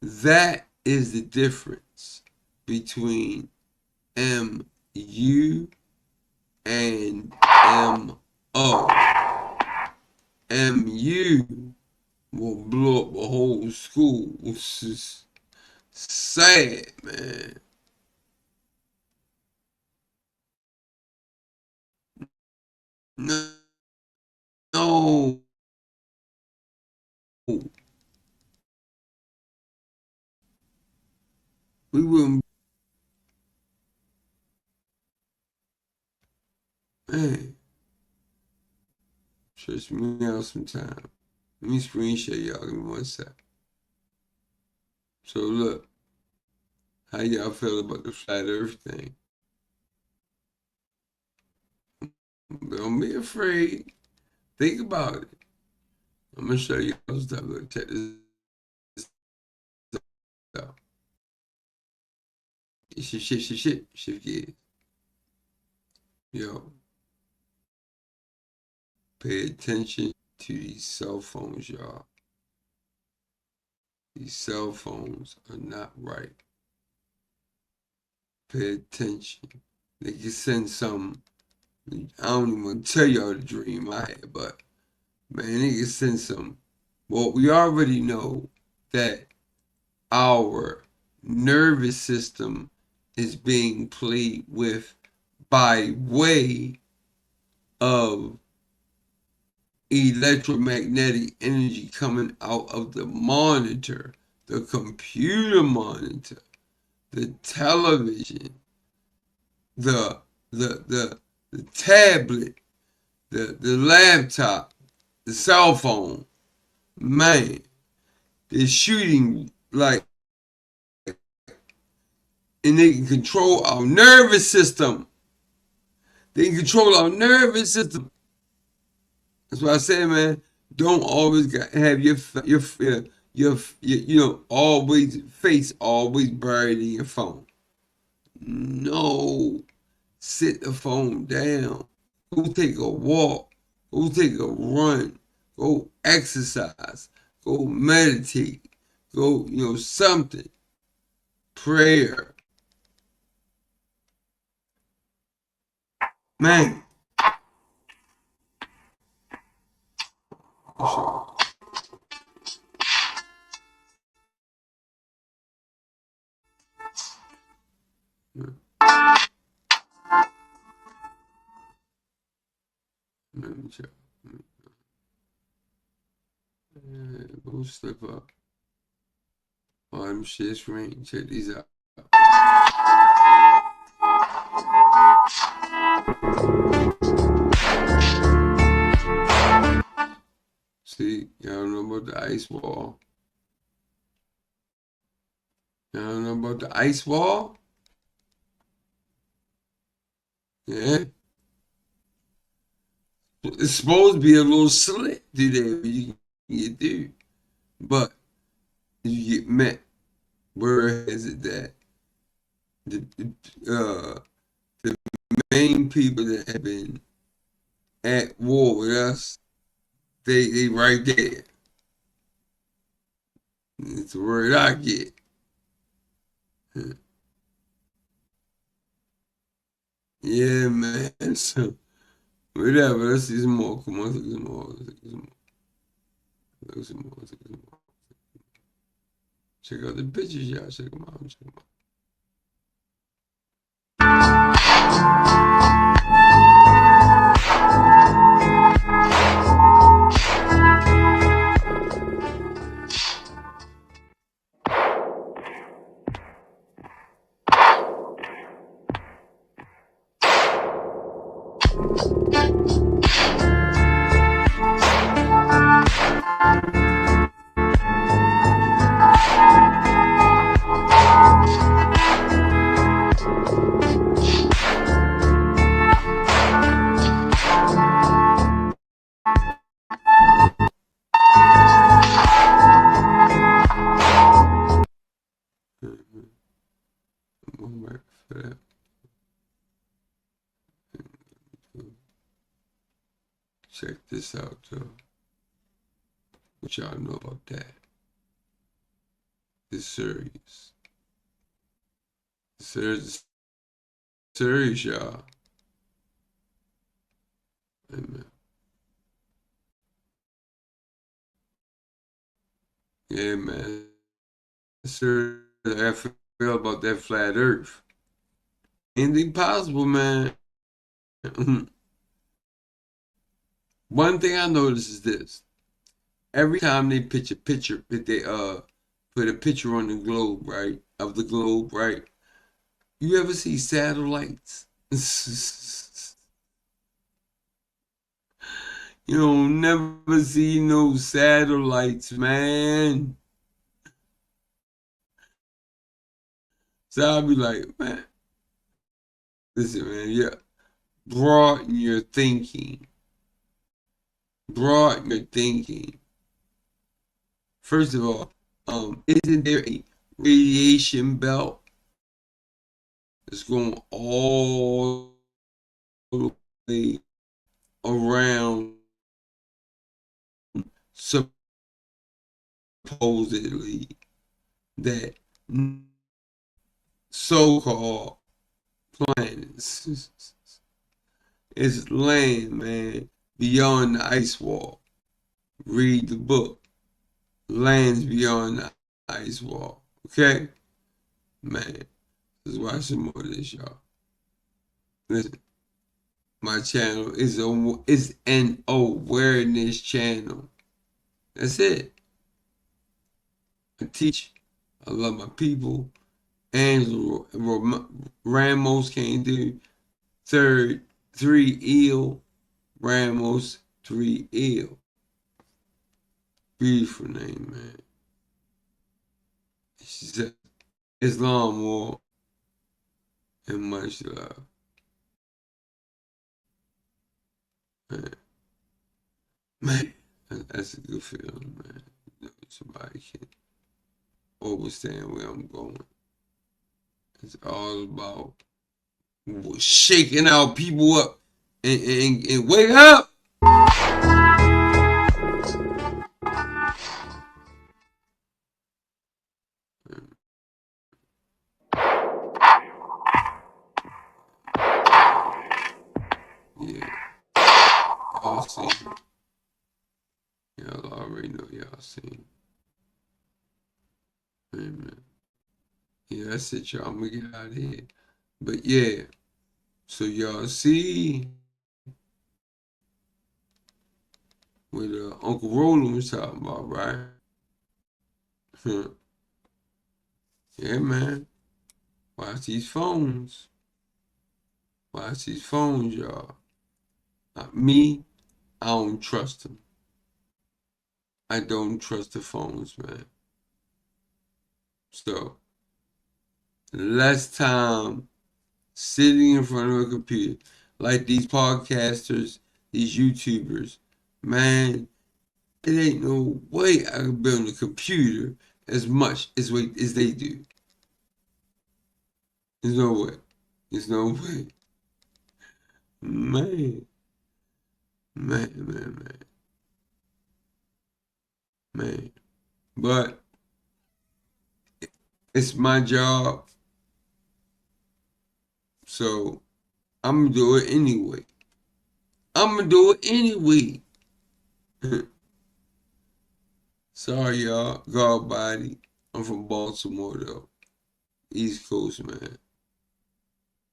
That is the difference between MU and MO. MU will blow up a whole school. It's just sad, man. No. We wouldn't. Man. Stretch me out sometime. Let me screen share y'all. Give me one sec. So look, how y'all feel about the flat earth thing? Don't be afraid. Think about it. I'm gonna show you stuff. Look, check this out. Shift gears. Yo, pay attention to these cell phones, y'all. These cell phones are not right. Pay attention. They can send some. I don't even want to tell y'all the dream I had, but man, they can send some. Well, we already know that our nervous system is being played with by way of electromagnetic energy coming out of the monitor, the computer monitor, the television, the the tablet, the laptop, the cell phone. Man, they're shooting like, and they can control our nervous system. They can control our nervous system. That's why I say, man, don't always have your always face always buried in your phone. No, sit the phone down. Go take a walk. Go take a run. Go exercise. Go meditate. Go, something. Prayer. Man. Let me check. Go slip up. All them shit's ring. Check these out. See, y'all know about the ice wall. Y'all know about the ice wall? Yeah. It's supposed to be a little slit through there when you get through. But if you get met, where is it that the main people that have been at war with us, they right there. It's the word I get. Yeah, man. So whatever. Let's see some more. Come on, let's see some more. Let's see some more. Check out the pictures, y'all. Check them out. Check this out, though. What y'all know about that? This series. Series, y'all. Amen. Yeah, man. Series, I feel about that flat earth. Anything possible, man. One thing I notice is this. Every time they pitch a picture, if they put a picture on the globe, right? Of the globe, right? You ever see satellites? You don't never see no satellites, man. So I'll be like, man, listen, man, yeah, broaden your thinking. Broaden your thinking. First of all, isn't there a radiation belt that's going all the way around, supposedly, that so-called planets is land, man, beyond the ice wall. Read the book. Lands beyond the ice wall. Okay? Man, let's watch some more of this, y'all. Listen. My channel is an awareness channel. That's it. I teach. I love my people. Angela Ramos came through. Third, 3 ill. Ramos, 3 ill. Beautiful name, man. She's a Islam war and much love. Man, that's a good feeling, man. You know, somebody can understand where I'm going. It's all about shaking our people up and wake up. Yeah, y'all seen. Y'all already know y'all seen. Amen. Yeah, that's it, y'all. I'm gonna get out of here. But yeah, so y'all see what Uncle Roland was talking about, right? Yeah, man. Watch these phones. Watch these phones, y'all. Me, I don't trust them. I don't trust the phones, man. So, less time sitting in front of a computer, like these podcasters, these YouTubers, man, it ain't no way I can be on the computer as much as they do. There's no way. There's no way. Man. Man. But it's my job, so I'm gonna do it anyway. Sorry, y'all. God body. I'm from Baltimore, though. East Coast, man.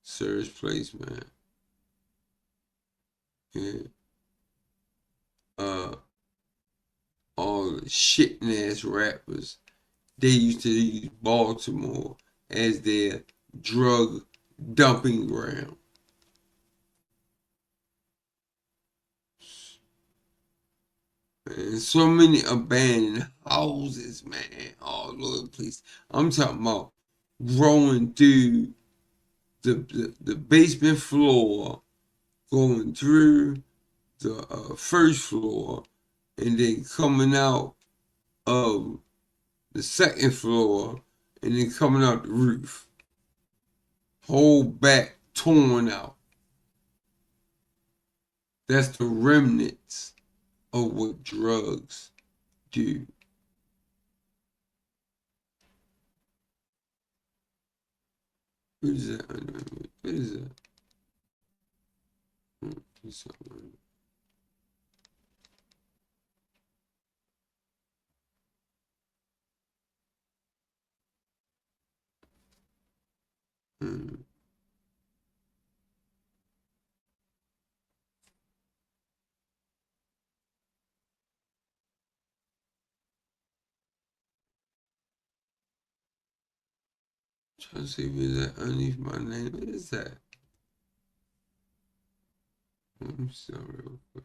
Serious place, man. Yeah. All the shitting ass rappers, they used to use Baltimore as their drug dumping ground. And so many abandoned houses, man, all over the place. I'm talking about growing through the basement floor, going through the first floor, and then coming out of the second floor, and then coming out the roof. Whole back torn out. That's the remnants of what drugs do. What is that? What is that? Trying to see if it's that underneath my name. What is that? Let me see real quick.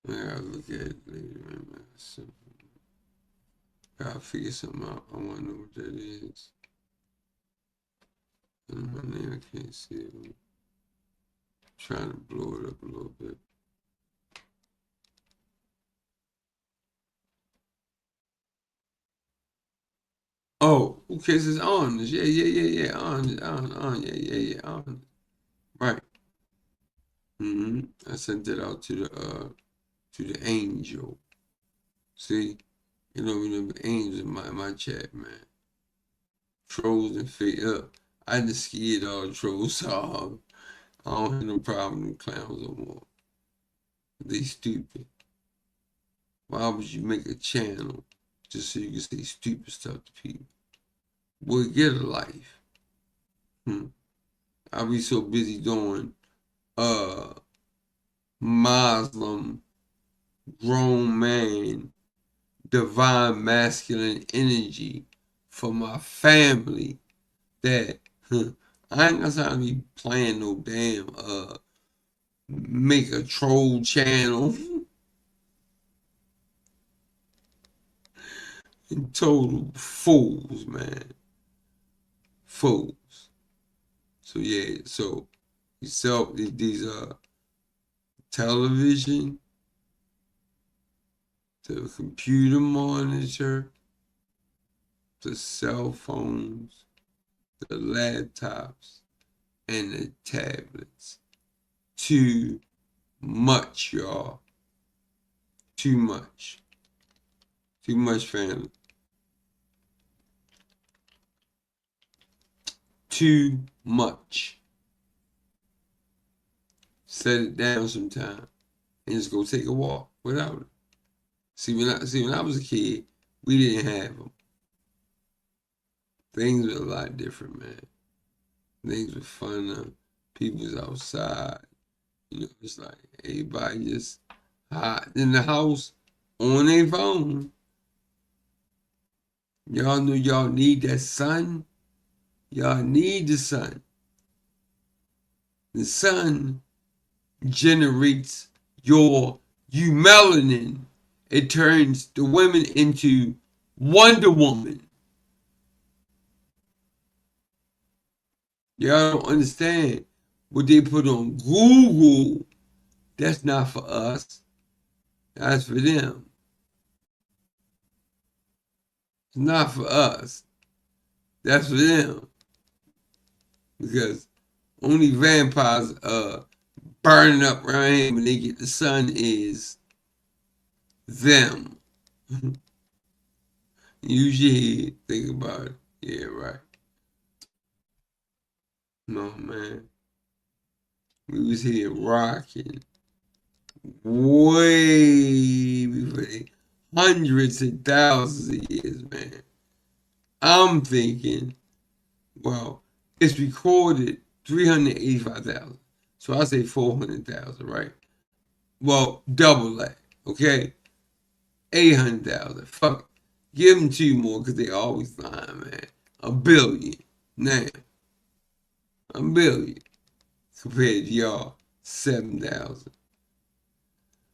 I gotta look at it later, man. So, gotta figure something out. I wanna know what that is. My name, I can't see it. I'm trying to blow it up a little bit. Oh, okay, it's on. Yeah. On. Yeah. On. Right. I sent it out to the angel. See, You know, remember angels in my chat, man. Trolls and fake up. I just scared all the trolls, so I don't have no problem with clowns no more. They stupid. Why would you make a channel just so you can say stupid stuff to people? Boy, get a life. I'll be so busy doing Muslim grown man divine masculine energy for my family that I ain't got time to be playing no damn make a troll channel. And total fools, man. Fools. So yeah, so you sell these television, the computer monitor, the cell phones, the laptops, and the tablets. Too much, y'all. Too much. Too much, family. Too much. Set it down sometime and just go take a walk without it. See, when I was a kid, we didn't have them. Things were a lot different, man. Things were funner. People was outside. You know, it's like everybody just hot in the house on their phone. Y'all know y'all need that sun. Y'all need the sun. The sun generates your melanin. It turns the women into Wonder Woman. Y'all don't understand what they put on Google. That's not for us. That's for them. It's not for us. That's for them. Because only vampires burning up around here when they get the sun is them. Use your head. Think about it. Yeah, right. No, man. We was here rocking way before hundreds and thousands of years, man. I'm thinking, well, it's recorded 385,000. So I say 400,000, right? Well, double that, okay? 800,000. Fuck it. Give them 2 more because they always lying, man. 1 billion. Now, 1 billion compared to y'all 7,000.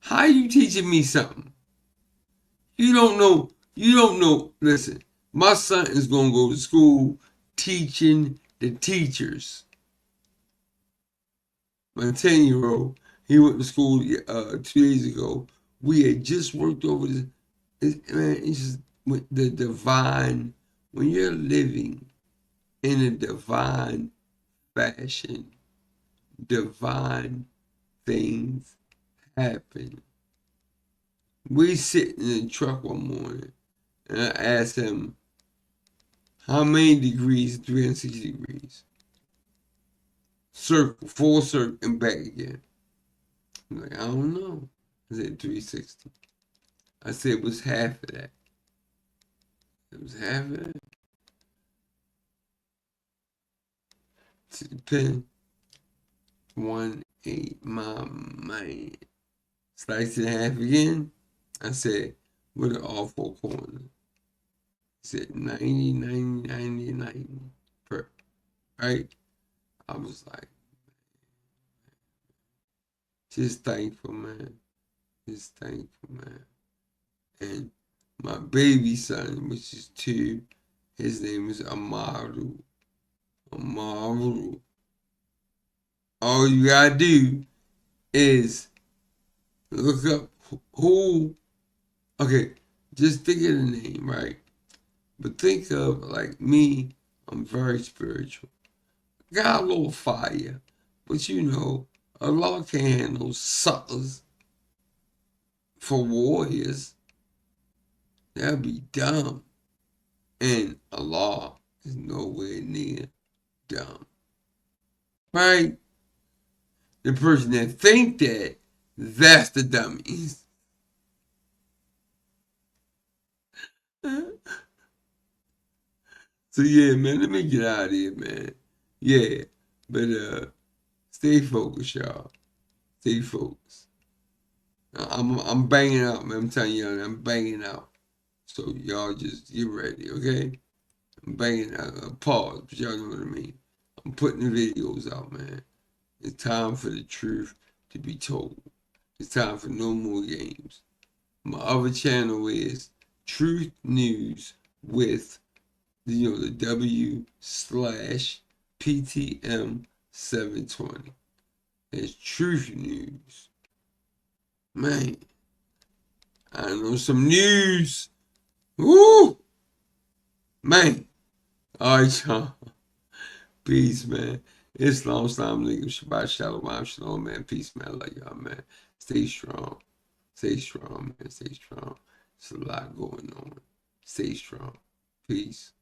How you teaching me something? You don't know. Listen, my son is going to go to school teaching the teachers. My 10-year-old, he went to school 2 days ago. We had just worked over this. Man, it's just the divine, when you're living in a divine fashion, divine things happen. We sitting in the truck one morning, and I asked him, how many degrees? 360 degrees. Circle, full circle, and back again. I'm like, I don't know. I said 360. I said it was half of that. It was half of that. To the pen. 1-8, my man. Slice it in half again. I said, what are all 4 corners? He said 90, 90, 90, 90. Per, right? I was like, just thankful, man. Just thankful, man. And my baby son, which is 2, his name is Amaru. Amaru. All you gotta do is look up who. Okay, just think of the name, right? But think of, like me, I'm very spiritual. Got a little fire. But you know, Allah can't handle suckers for warriors. That'd be dumb. And Allah is nowhere near dumb. Right? The person that think that, that's the dummies. So yeah, man, let me get out of here, man. Yeah. But stay focused, y'all. Stay focused. I'm banging out, man. I'm telling y'all, I'm banging out. So y'all just get ready, okay? I'm banging out. Pause, but y'all know what I mean. I'm putting the videos out, man. It's time for the truth to be told. It's time for no more games. My other channel is Truth News with the W/PTM720. It's Truth News. Man, I know some news. Woo! Man. Alright, y'all. Peace, man. Islam, Islam, Alaikum, Shabbat, Shalom, Shalom, man. Peace, man. I love y'all, man. Stay strong. Stay strong, man. Stay strong. There's a lot going on. Stay strong. Peace.